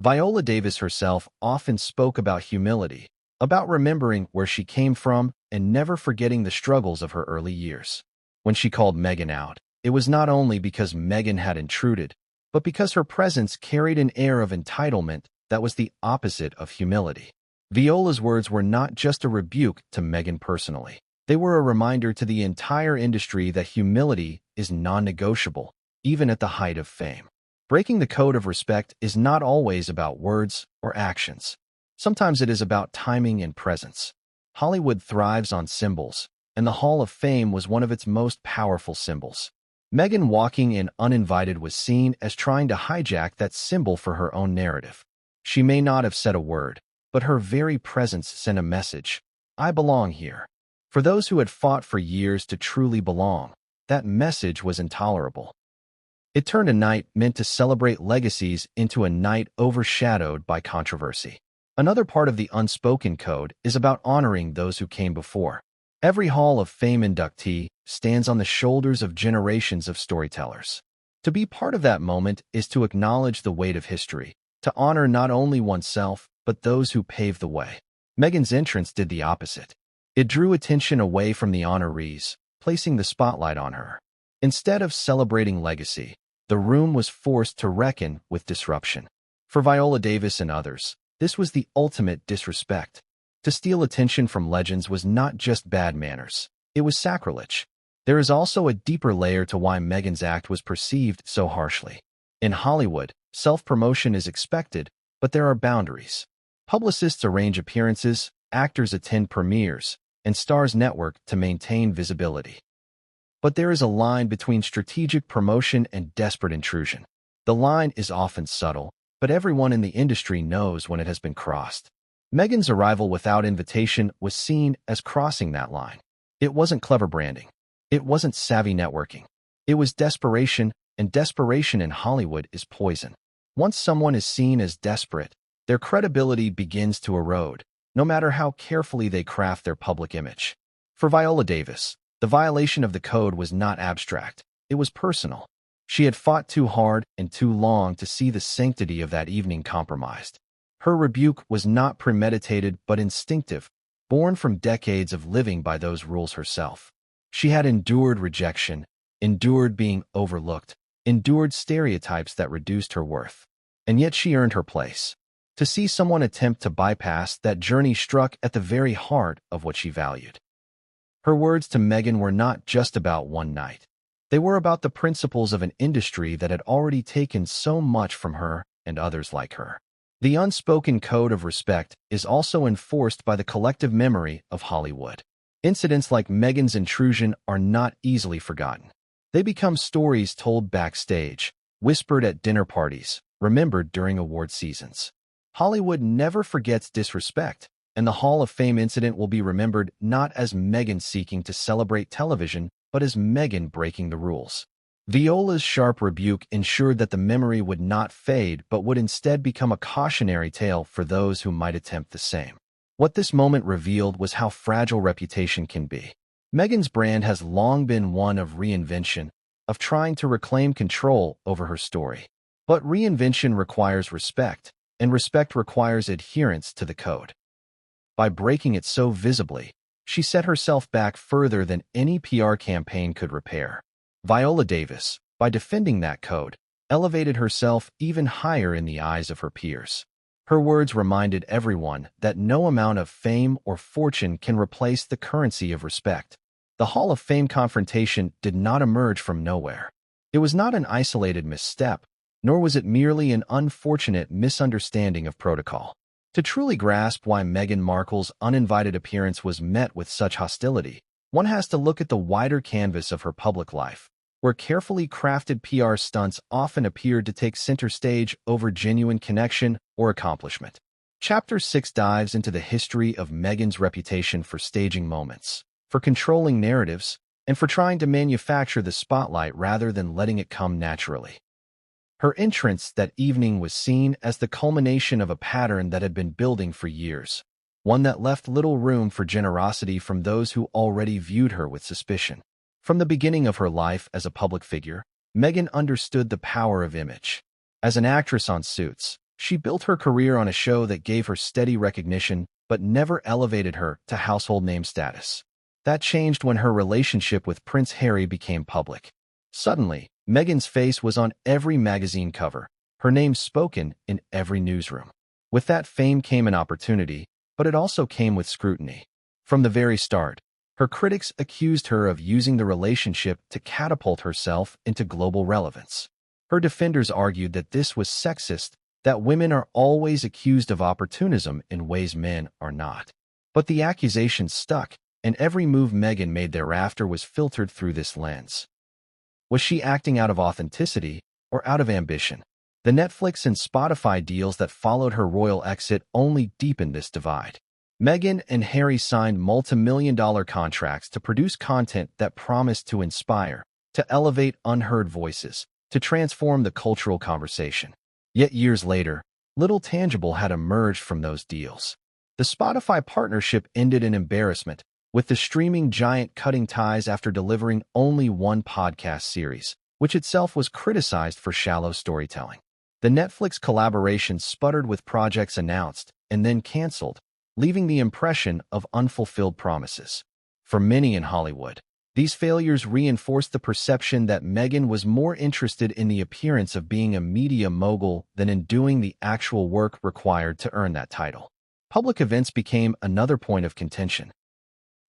Viola Davis herself often spoke about humility, about remembering where she came from and never forgetting the struggles of her early years. When she called Meghan out, it was not only because Meghan had intruded, but because her presence carried an air of entitlement that was the opposite of humility. Viola's words were not just a rebuke to Meghan personally. They were a reminder to the entire industry that humility is non-negotiable, even at the height of fame. Breaking the code of respect is not always about words or actions. Sometimes it is about timing and presence. Hollywood thrives on symbols, and the Hall of Fame was one of its most powerful symbols. Meghan walking in uninvited was seen as trying to hijack that symbol for her own narrative. She may not have said a word, but her very presence sent a message. I belong here. For those who had fought for years to truly belong, that message was intolerable. It turned a night meant to celebrate legacies into a night overshadowed by controversy. Another part of the unspoken code is about honoring those who came before. Every Hall of Fame inductee stands on the shoulders of generations of storytellers. To be part of that moment is to acknowledge the weight of history, to honor not only oneself, but those who paved the way. Meghan's entrance did the opposite. It drew attention away from the honorees, placing the spotlight on her. Instead of celebrating legacy, the room was forced to reckon with disruption. For Viola Davis and others, this was the ultimate disrespect. To steal attention from legends was not just bad manners, it was sacrilege. There is also a deeper layer to why Meghan's act was perceived so harshly. In Hollywood, self-promotion is expected, but there are boundaries. Publicists arrange appearances, actors attend premieres, and stars network to maintain visibility. But there is a line between strategic promotion and desperate intrusion. The line is often subtle, but everyone in the industry knows when it has been crossed. Meghan's arrival without invitation was seen as crossing that line. It wasn't clever branding. It wasn't savvy networking. It was desperation, and desperation in Hollywood is poison. Once someone is seen as desperate, their credibility begins to erode, no matter how carefully they craft their public image. For Viola Davis, the violation of the code was not abstract. It was personal. She had fought too hard and too long to see the sanctity of that evening compromised. Her rebuke was not premeditated but instinctive, born from decades of living by those rules herself. She had endured rejection, endured being overlooked, endured stereotypes that reduced her worth. And yet she earned her place. To see someone attempt to bypass that journey struck at the very heart of what she valued. Her words to Meghan were not just about one night. They were about the principles of an industry that had already taken so much from her and others like her. The unspoken code of respect is also enforced by the collective memory of Hollywood. Incidents like Meghan's intrusion are not easily forgotten. They become stories told backstage, whispered at dinner parties, remembered during award seasons. Hollywood never forgets disrespect, and the Hall of Fame incident will be remembered not as Meghan seeking to celebrate television, but as Meghan breaking the rules. Viola's sharp rebuke ensured that the memory would not fade but would instead become a cautionary tale for those who might attempt the same. What this moment revealed was how fragile reputation can be. Meghan's brand has long been one of reinvention, of trying to reclaim control over her story. But reinvention requires respect, and respect requires adherence to the code. By breaking it so visibly, she set herself back further than any PR campaign could repair. Viola Davis, by defending that code, elevated herself even higher in the eyes of her peers. Her words reminded everyone that no amount of fame or fortune can replace the currency of respect. The Hall of Fame confrontation did not emerge from nowhere. It was not an isolated misstep, nor was it merely an unfortunate misunderstanding of protocol. To truly grasp why Meghan Markle's uninvited appearance was met with such hostility, one has to look at the wider canvas of her public life, where carefully crafted PR stunts often appeared to take center stage over genuine connection or accomplishment. Chapter 6 dives into the history of Meghan's reputation for staging moments, for controlling narratives, and for trying to manufacture the spotlight rather than letting it come naturally. Her entrance that evening was seen as the culmination of a pattern that had been building for years, one that left little room for generosity from those who already viewed her with suspicion. From the beginning of her life as a public figure, Meghan understood the power of image. As an actress on Suits, she built her career on a show that gave her steady recognition but never elevated her to household name status. That changed when her relationship with Prince Harry became public. Suddenly, Meghan's face was on every magazine cover, her name spoken in every newsroom. With that fame came an opportunity, but it also came with scrutiny. From the very start, her critics accused her of using the relationship to catapult herself into global relevance. Her defenders argued that this was sexist, that women are always accused of opportunism in ways men are not. But the accusations stuck, and every move Meghan made thereafter was filtered through this lens. Was she acting out of authenticity or out of ambition? The Netflix and Spotify deals that followed her royal exit only deepened this divide. Meghan and Harry signed multi-million-dollar contracts to produce content that promised to inspire, to elevate unheard voices, to transform the cultural conversation. Yet years later, little tangible had emerged from those deals. The Spotify partnership ended in embarrassment, with the streaming giant cutting ties after delivering only one podcast series, which itself was criticized for shallow storytelling. The Netflix collaboration sputtered with projects announced and then canceled, leaving the impression of unfulfilled promises. For many in Hollywood, these failures reinforced the perception that Meghan was more interested in the appearance of being a media mogul than in doing the actual work required to earn that title. Public events became another point of contention.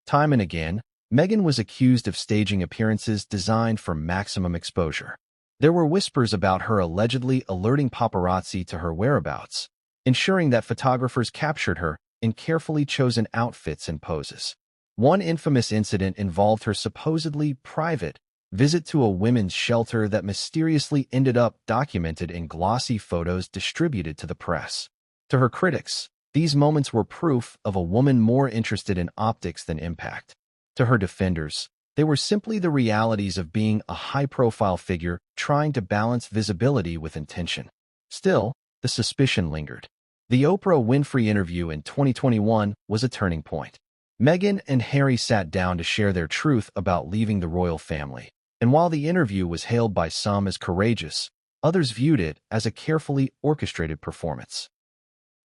Time and again, Meghan was accused of staging appearances designed for maximum exposure. There were whispers about her allegedly alerting paparazzi to her whereabouts, ensuring that photographers captured her in carefully chosen outfits and poses. One infamous incident involved her supposedly private visit to a women's shelter that mysteriously ended up documented in glossy photos distributed to the press. To her critics, these moments were proof of a woman more interested in optics than impact. To her defenders, they were simply the realities of being a high-profile figure trying to balance visibility with intention. Still, the suspicion lingered. The Oprah Winfrey interview in 2021 was a turning point. Meghan and Harry sat down to share their truth about leaving the royal family, and while the interview was hailed by some as courageous, others viewed it as a carefully orchestrated performance.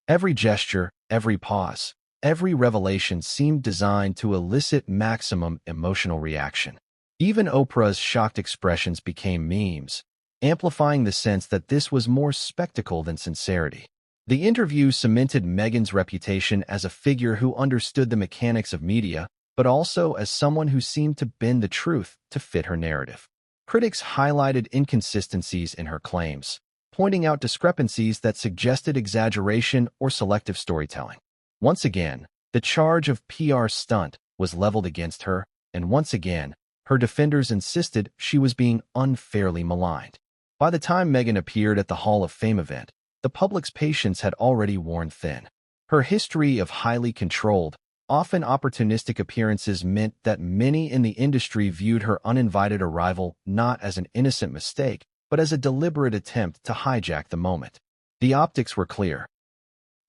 Every gesture, every pause, every revelation seemed designed to elicit maximum emotional reaction. Even Oprah's shocked expressions became memes, amplifying the sense that this was more spectacle than sincerity. The interview cemented Meghan's reputation as a figure who understood the mechanics of media, but also as someone who seemed to bend the truth to fit her narrative. Critics highlighted inconsistencies in her claims, pointing out discrepancies that suggested exaggeration or selective storytelling. Once again, the charge of PR stunt was leveled against her, and once again, her defenders insisted she was being unfairly maligned. By the time Meghan appeared at the Hall of Fame event, the public's patience had already worn thin. Her history of highly controlled, often opportunistic appearances meant that many in the industry viewed her uninvited arrival not as an innocent mistake, but as a deliberate attempt to hijack the moment. The optics were clear.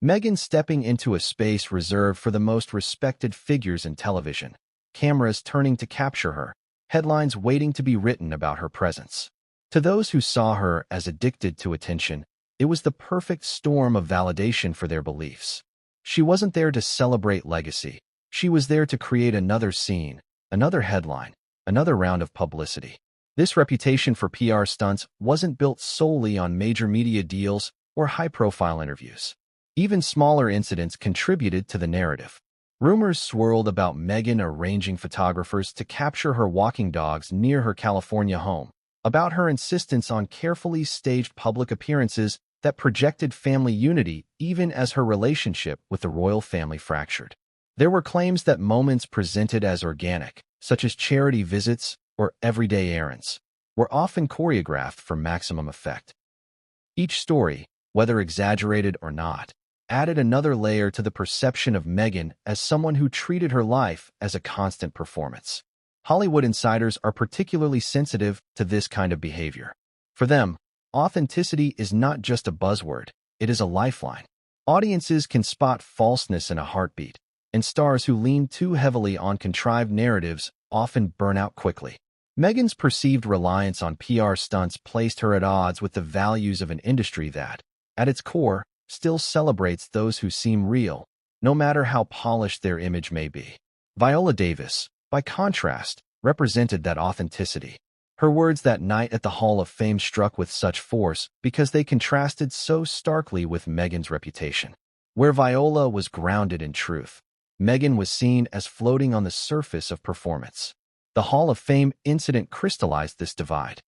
Meghan stepping into a space reserved for the most respected figures in television, cameras turning to capture her, headlines waiting to be written about her presence. To those who saw her as addicted to attention, it was the perfect storm of validation for their beliefs. She wasn't there to celebrate legacy. She was there to create another scene, another headline, another round of publicity. This reputation for PR stunts wasn't built solely on major media deals or high-profile interviews. Even smaller incidents contributed to the narrative. Rumors swirled about Meghan arranging photographers to capture her walking dogs near her California home, about her insistence on carefully staged public appearances that projected family unity even as her relationship with the royal family fractured. There were claims that moments presented as organic, such as charity visits or everyday errands, were often choreographed for maximum effect. Each story, whether exaggerated or not, added another layer to the perception of Meghan as someone who treated her life as a constant performance. Hollywood insiders are particularly sensitive to this kind of behavior. For them, authenticity is not just a buzzword, it is a lifeline. Audiences can spot falseness in a heartbeat, and stars who lean too heavily on contrived narratives often burn out quickly. Meghan's perceived reliance on PR stunts placed her at odds with the values of an industry that, at its core, still celebrates those who seem real, no matter how polished their image may be. Viola Davis, by contrast, represented that authenticity. Her words that night at the Hall of Fame struck with such force because they contrasted so starkly with Meghan's reputation. Where Viola was grounded in truth, Meghan was seen as floating on the surface of performance. The Hall of Fame incident crystallized this divide.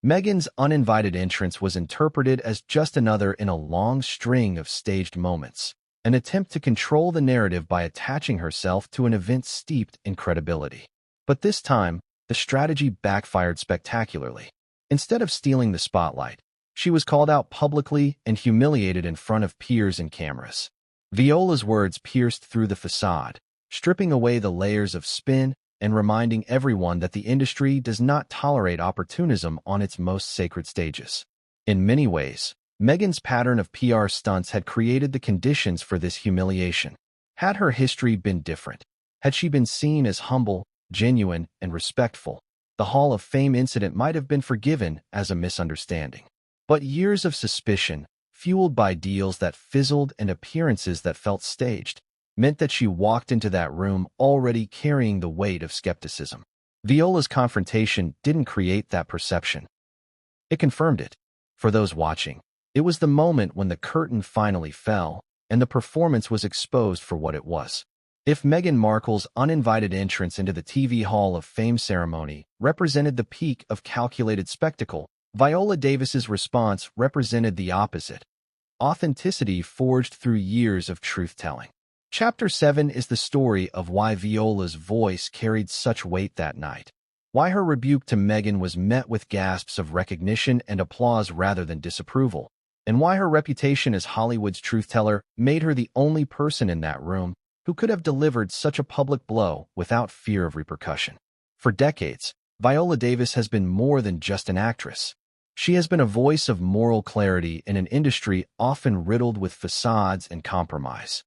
Meghan's uninvited entrance was interpreted as just another in a long string of staged moments, an attempt to control the narrative by attaching herself to an event steeped in credibility. But this time, the strategy backfired spectacularly. Instead of stealing the spotlight, she was called out publicly and humiliated in front of peers and cameras. Viola's words pierced through the facade, stripping away the layers of spin and reminding everyone that the industry does not tolerate opportunism on its most sacred stages. In many ways, Meghan's pattern of PR stunts had created the conditions for this humiliation. Had her history been different, Had she been seen as humble, genuine, and respectful, the Hall of Fame incident might have been forgiven as a misunderstanding. But years of suspicion, fueled by deals that fizzled and appearances that felt staged, meant that she walked into that room already carrying the weight of skepticism. Viola's confrontation didn't create that perception. It confirmed it. For those watching, it was the moment when the curtain finally fell and the performance was exposed for what it was. If Meghan Markle's uninvited entrance into the TV Hall of Fame ceremony represented the peak of calculated spectacle, Viola Davis's response represented the opposite: authenticity forged through years of truth-telling. Chapter 7 is the story of why Viola's voice carried such weight that night, why her rebuke to Meghan was met with gasps of recognition and applause rather than disapproval, and why her reputation as Hollywood's truth-teller made her the only person in that room who could have delivered such a public blow without fear of repercussion. For decades, Viola Davis has been more than just an actress. She has been a voice of moral clarity in an industry often riddled with facades and compromise.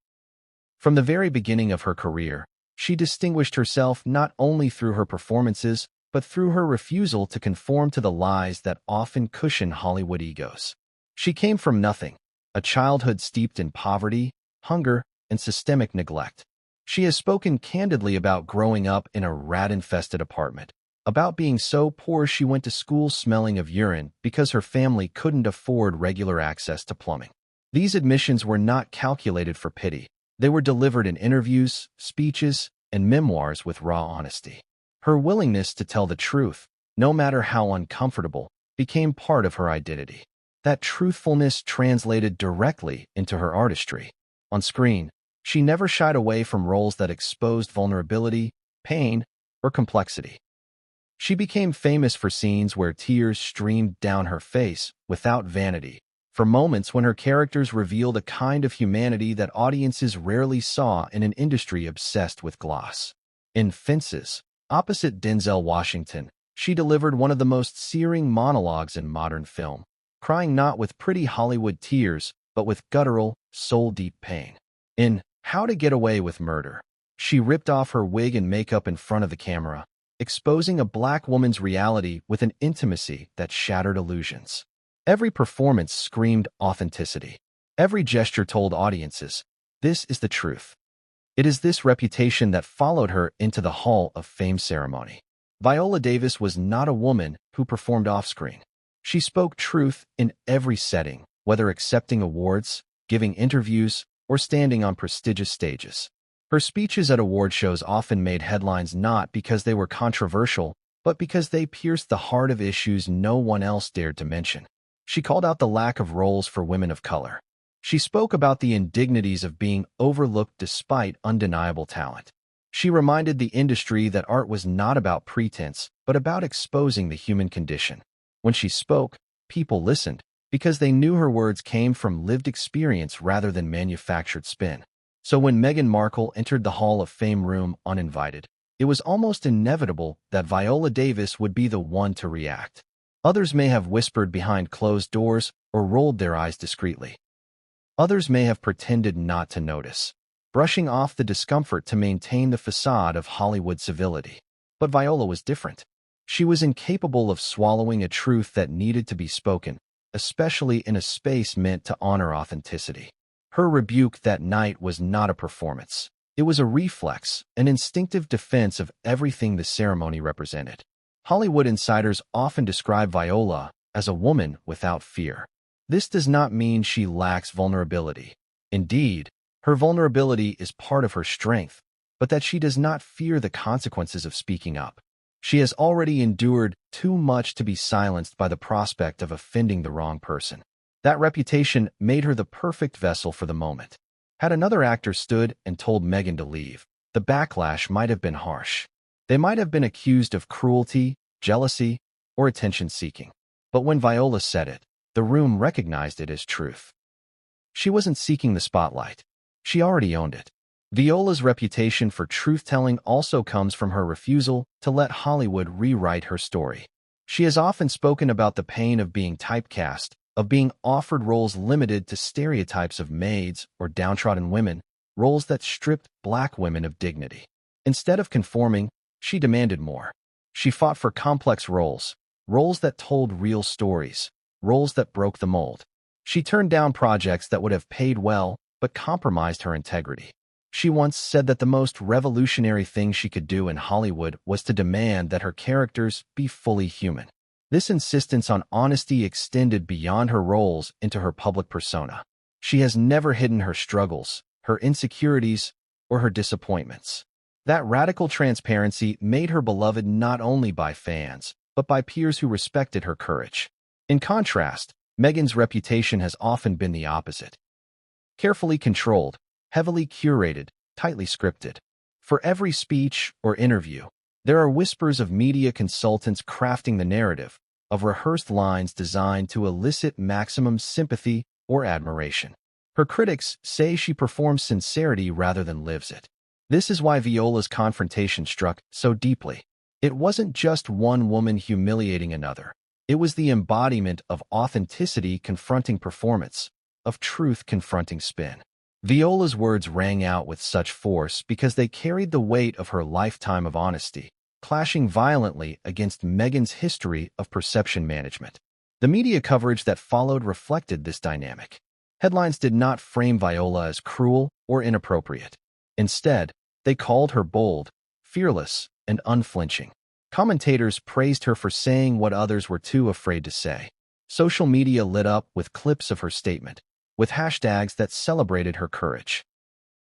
From the very beginning of her career, she distinguished herself not only through her performances, but through her refusal to conform to the lies that often cushion Hollywood egos. She came from nothing, a childhood steeped in poverty, hunger, and systemic neglect. She has spoken candidly about growing up in a rat-infested apartment, about being so poor she went to school smelling of urine because her family couldn't afford regular access to plumbing. These admissions were not calculated for pity. They were delivered in interviews, speeches, and memoirs with raw honesty. Her willingness to tell the truth, no matter how uncomfortable, became part of her identity. That truthfulness translated directly into her artistry. On screen, she never shied away from roles that exposed vulnerability, pain, or complexity. She became famous for scenes where tears streamed down her face without vanity, for moments when her characters revealed a kind of humanity that audiences rarely saw in an industry obsessed with gloss. In Fences, opposite Denzel Washington, she delivered one of the most searing monologues in modern film, crying not with pretty Hollywood tears, but with guttural, soul-deep pain. In How to Get Away with Murder, she ripped off her wig and makeup in front of the camera, exposing a black woman's reality with an intimacy that shattered illusions. Every performance screamed authenticity. Every gesture told audiences, this is the truth. It is this reputation that followed her into the Hall of Fame ceremony. Viola Davis was not a woman who performed off-screen. She spoke truth in every setting, whether accepting awards, giving interviews, or standing on prestigious stages. Her speeches at award shows often made headlines not because they were controversial, but because they pierced the heart of issues no one else dared to mention. She called out the lack of roles for women of color. She spoke about the indignities of being overlooked despite undeniable talent. She reminded the industry that art was not about pretense, but about exposing the human condition. When she spoke, people listened, because they knew her words came from lived experience rather than manufactured spin. So when Meghan Markle entered the Hall of Fame room uninvited, it was almost inevitable that Viola Davis would be the one to react. Others may have whispered behind closed doors or rolled their eyes discreetly. Others may have pretended not to notice, brushing off the discomfort to maintain the facade of Hollywood civility. But Viola was different. She was incapable of swallowing a truth that needed to be spoken, especially in a space meant to honor authenticity. Her rebuke that night was not a performance. It was a reflex, an instinctive defense of everything the ceremony represented. Hollywood insiders often describe Viola as a woman without fear. This does not mean she lacks vulnerability. Indeed, her vulnerability is part of her strength, but that she does not fear the consequences of speaking up. She has already endured too much to be silenced by the prospect of offending the wrong person. That reputation made her the perfect vessel for the moment. Had another actor stood and told Meghan to leave, the backlash might have been harsh. They might have been accused of cruelty, jealousy, or attention-seeking. But when Viola said it, the room recognized it as truth. She wasn't seeking the spotlight. She already owned it. Viola's reputation for truth-telling also comes from her refusal to let Hollywood rewrite her story. She has often spoken about the pain of being typecast, of being offered roles limited to stereotypes of maids or downtrodden women, roles that stripped black women of dignity. Instead of conforming, she demanded more. She fought for complex roles, roles that told real stories, roles that broke the mold. She turned down projects that would have paid well but compromised her integrity. She once said that the most revolutionary thing she could do in Hollywood was to demand that her characters be fully human. This insistence on honesty extended beyond her roles into her public persona. She has never hidden her struggles, her insecurities, or her disappointments. That radical transparency made her beloved not only by fans, but by peers who respected her courage. In contrast, Meghan's reputation has often been the opposite. Carefully controlled, heavily curated, tightly scripted. For every speech or interview, there are whispers of media consultants crafting the narrative, of rehearsed lines designed to elicit maximum sympathy or admiration. Her critics say she performs sincerity rather than lives it. This is why Viola's confrontation struck so deeply. It wasn't just one woman humiliating another. It was the embodiment of authenticity confronting performance, of truth confronting spin. Viola's words rang out with such force because they carried the weight of her lifetime of honesty, clashing violently against Meghan's history of perception management. The media coverage that followed reflected this dynamic. Headlines did not frame Viola as cruel or inappropriate. Instead, they called her bold, fearless, and unflinching. Commentators praised her for saying what others were too afraid to say. Social media lit up with clips of her statement, with hashtags that celebrated her courage.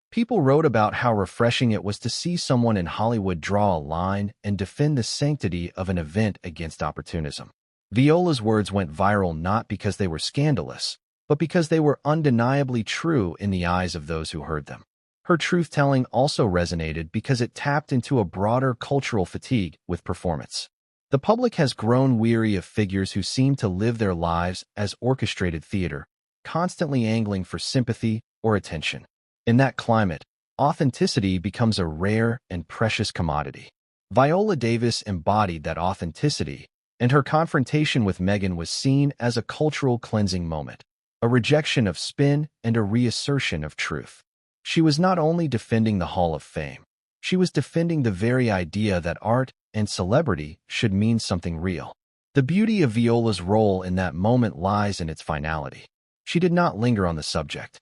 People wrote about how refreshing it was to see someone in Hollywood draw a line and defend the sanctity of an event against opportunism. Viola's words went viral not because they were scandalous, but because they were undeniably true in the eyes of those who heard them. Her truth-telling also resonated because it tapped into a broader cultural fatigue with performance. The public has grown weary of figures who seem to live their lives as orchestrated theater, constantly angling for sympathy or attention. In that climate, authenticity becomes a rare and precious commodity. Viola Davis embodied that authenticity, and her confrontation with Meghan was seen as a cultural cleansing moment, a rejection of spin and a reassertion of truth. She was not only defending the Hall of Fame, she was defending the very idea that art and celebrity should mean something real. The beauty of Viola's role in that moment lies in its finality. She did not linger on the subject.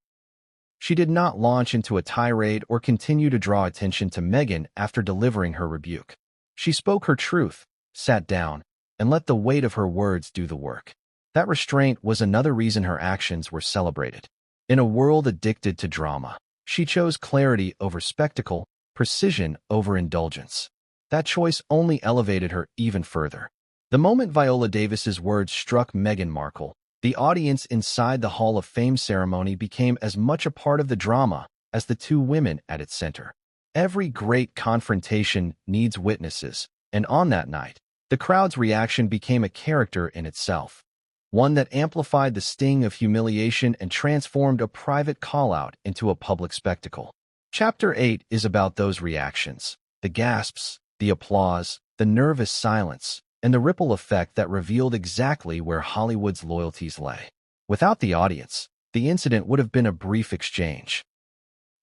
She did not launch into a tirade or continue to draw attention to Meghan after delivering her rebuke. She spoke her truth, sat down, and let the weight of her words do the work. That restraint was another reason her actions were celebrated. In a world addicted to drama, she chose clarity over spectacle, precision over indulgence. That choice only elevated her even further. The moment Viola Davis's words struck Meghan Markle, the audience inside the Hall of Fame ceremony became as much a part of the drama as the two women at its center. Every great confrontation needs witnesses, and on that night, the crowd's reaction became a character in itself, one that amplified the sting of humiliation and transformed a private call-out into a public spectacle. Chapter 8 is about those reactions, the gasps, the applause, the nervous silence, and the ripple effect that revealed exactly where Hollywood's loyalties lay. Without the audience, the incident would have been a brief exchange.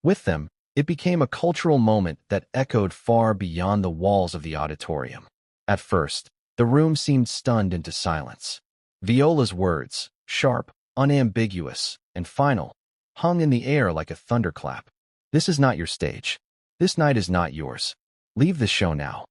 With them, it became a cultural moment that echoed far beyond the walls of the auditorium. At first, the room seemed stunned into silence. Viola's words, sharp, unambiguous, and final, hung in the air like a thunderclap. "This is not your stage. This night is not yours. Leave the show now."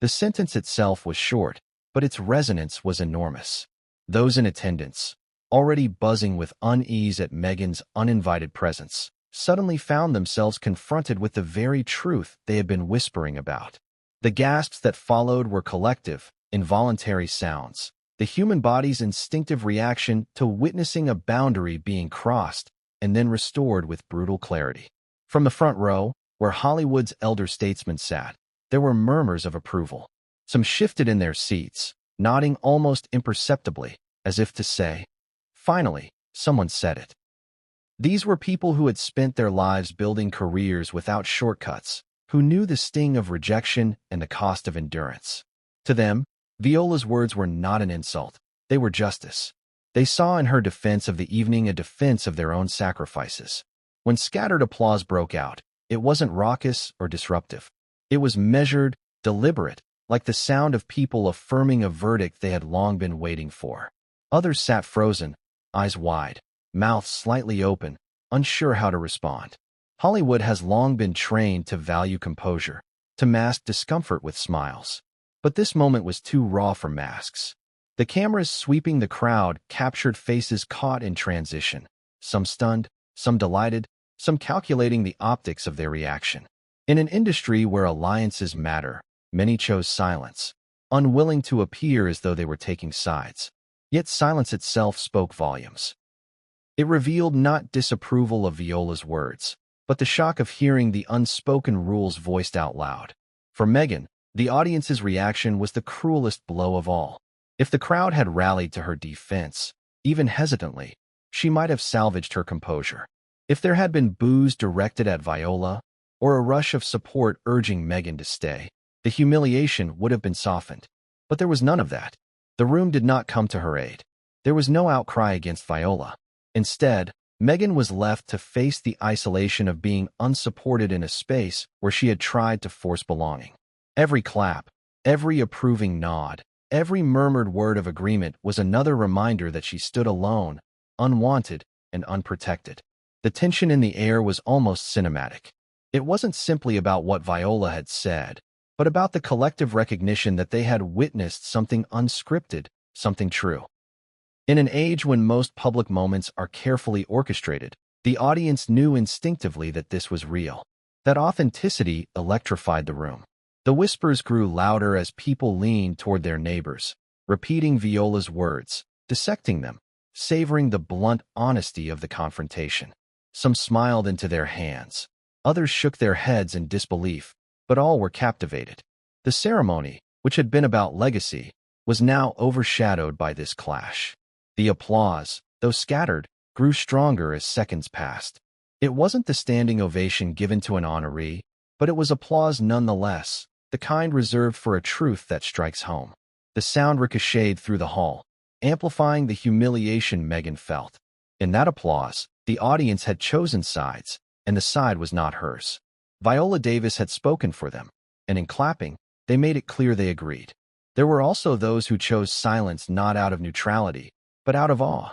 The sentence itself was short, but its resonance was enormous. Those in attendance, already buzzing with unease at Meghan's uninvited presence, suddenly found themselves confronted with the very truth they had been whispering about. The gasps that followed were collective, involuntary sounds, the human body's instinctive reaction to witnessing a boundary being crossed and then restored with brutal clarity. From the front row, where Hollywood's elder statesmen sat, there were murmurs of approval. Some shifted in their seats, nodding almost imperceptibly, as if to say, "Finally, someone said it." These were people who had spent their lives building careers without shortcuts, who knew the sting of rejection and the cost of endurance. To them, Viola's words were not an insult, they were justice. They saw in her defense of the evening a defense of their own sacrifices. When scattered applause broke out, it wasn't raucous or disruptive. It was measured, deliberate, like the sound of people affirming a verdict they had long been waiting for. Others sat frozen, eyes wide, mouths slightly open, unsure how to respond. Hollywood has long been trained to value composure, to mask discomfort with smiles. But this moment was too raw for masks. The cameras sweeping the crowd captured faces caught in transition, some stunned, some delighted, some calculating the optics of their reaction. In an industry where alliances matter, many chose silence, unwilling to appear as though they were taking sides. Yet silence itself spoke volumes. It revealed not disapproval of Viola's words, but the shock of hearing the unspoken rules voiced out loud. For Meghan, the audience's reaction was the cruelest blow of all. If the crowd had rallied to her defense, even hesitantly, she might have salvaged her composure. If there had been boos directed at Viola, or a rush of support urging Meghan to stay, the humiliation would have been softened. But there was none of that. The room did not come to her aid. There was no outcry against Viola. Instead, Meghan was left to face the isolation of being unsupported in a space where she had tried to force belonging. Every clap, every approving nod, every murmured word of agreement was another reminder that she stood alone, unwanted, and unprotected. The tension in the air was almost cinematic. It wasn't simply about what Viola had said, but about the collective recognition that they had witnessed something unscripted, something true. In an age when most public moments are carefully orchestrated, the audience knew instinctively that this was real. That authenticity electrified the room. The whispers grew louder as people leaned toward their neighbors, repeating Viola's words, dissecting them, savoring the blunt honesty of the confrontation. Some smiled into their hands. Others shook their heads in disbelief, but all were captivated. The ceremony, which had been about legacy, was now overshadowed by this clash. The applause, though scattered, grew stronger as seconds passed. It wasn't the standing ovation given to an honoree, but it was applause nonetheless, the kind reserved for a truth that strikes home. The sound ricocheted through the hall, amplifying the humiliation Meghan felt. In that applause, the audience had chosen sides, and the side was not hers. Viola Davis had spoken for them, and in clapping, they made it clear they agreed. There were also those who chose silence not out of neutrality, but out of awe.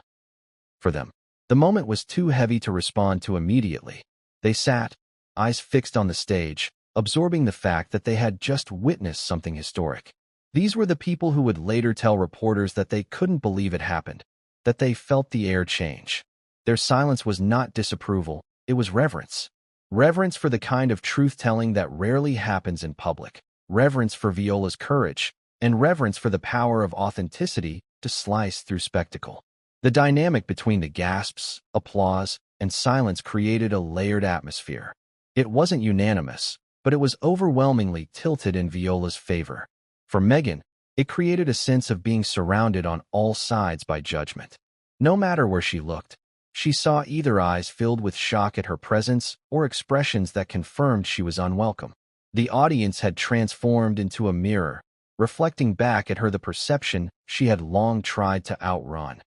For them, the moment was too heavy to respond to immediately. They sat, eyes fixed on the stage, absorbing the fact that they had just witnessed something historic. These were the people who would later tell reporters that they couldn't believe it happened, that they felt the air change. Their silence was not disapproval, it was reverence. Reverence for the kind of truth-telling that rarely happens in public, reverence for Viola's courage, and reverence for the power of authenticity to slice through spectacle. The dynamic between the gasps, applause, and silence created a layered atmosphere. It wasn't unanimous, but it was overwhelmingly tilted in Viola's favor. For Meghan, it created a sense of being surrounded on all sides by judgment. No matter where she looked, she saw either eyes filled with shock at her presence or expressions that confirmed she was unwelcome. The audience had transformed into a mirror, reflecting back at her the perception she had long tried to outrun.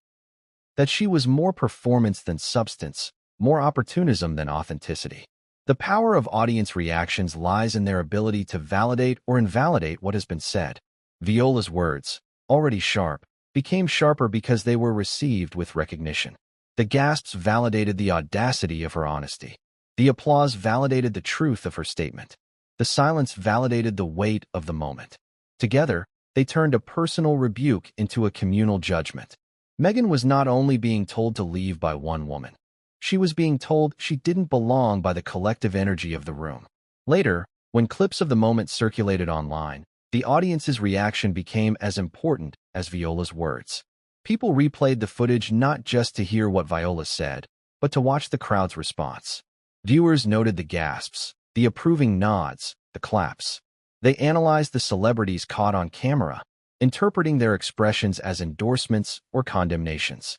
That she was more performance than substance, more opportunism than authenticity. The power of audience reactions lies in their ability to validate or invalidate what has been said. Viola's words, already sharp, became sharper because they were received with recognition. The gasps validated the audacity of her honesty. The applause validated the truth of her statement. The silence validated the weight of the moment. Together, they turned a personal rebuke into a communal judgment. Meghan was not only being told to leave by one woman. She was being told she didn't belong by the collective energy of the room. Later, when clips of the moment circulated online, the audience's reaction became as important as Viola's words. People replayed the footage not just to hear what Viola said, but to watch the crowd's response. Viewers noted the gasps, the approving nods, the claps. They analyzed the celebrities caught on camera, interpreting their expressions as endorsements or condemnations.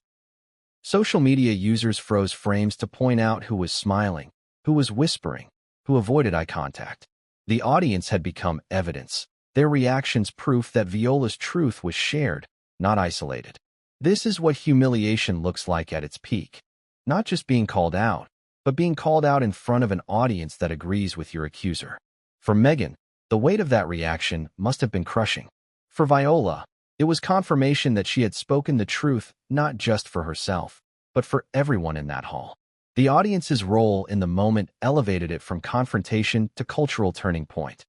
Social media users froze frames to point out who was smiling, who was whispering, who avoided eye contact. The audience had become evidence, their reactions proof that Viola's truth was shared, not isolated. This is what humiliation looks like at its peak. Not just being called out, but being called out in front of an audience that agrees with your accuser. For Meghan, The weight of that reaction must have been crushing. For Viola, it was confirmation that she had spoken the truth not just for herself, but for everyone in that hall. The audience's role in the moment elevated it from confrontation to cultural turning point.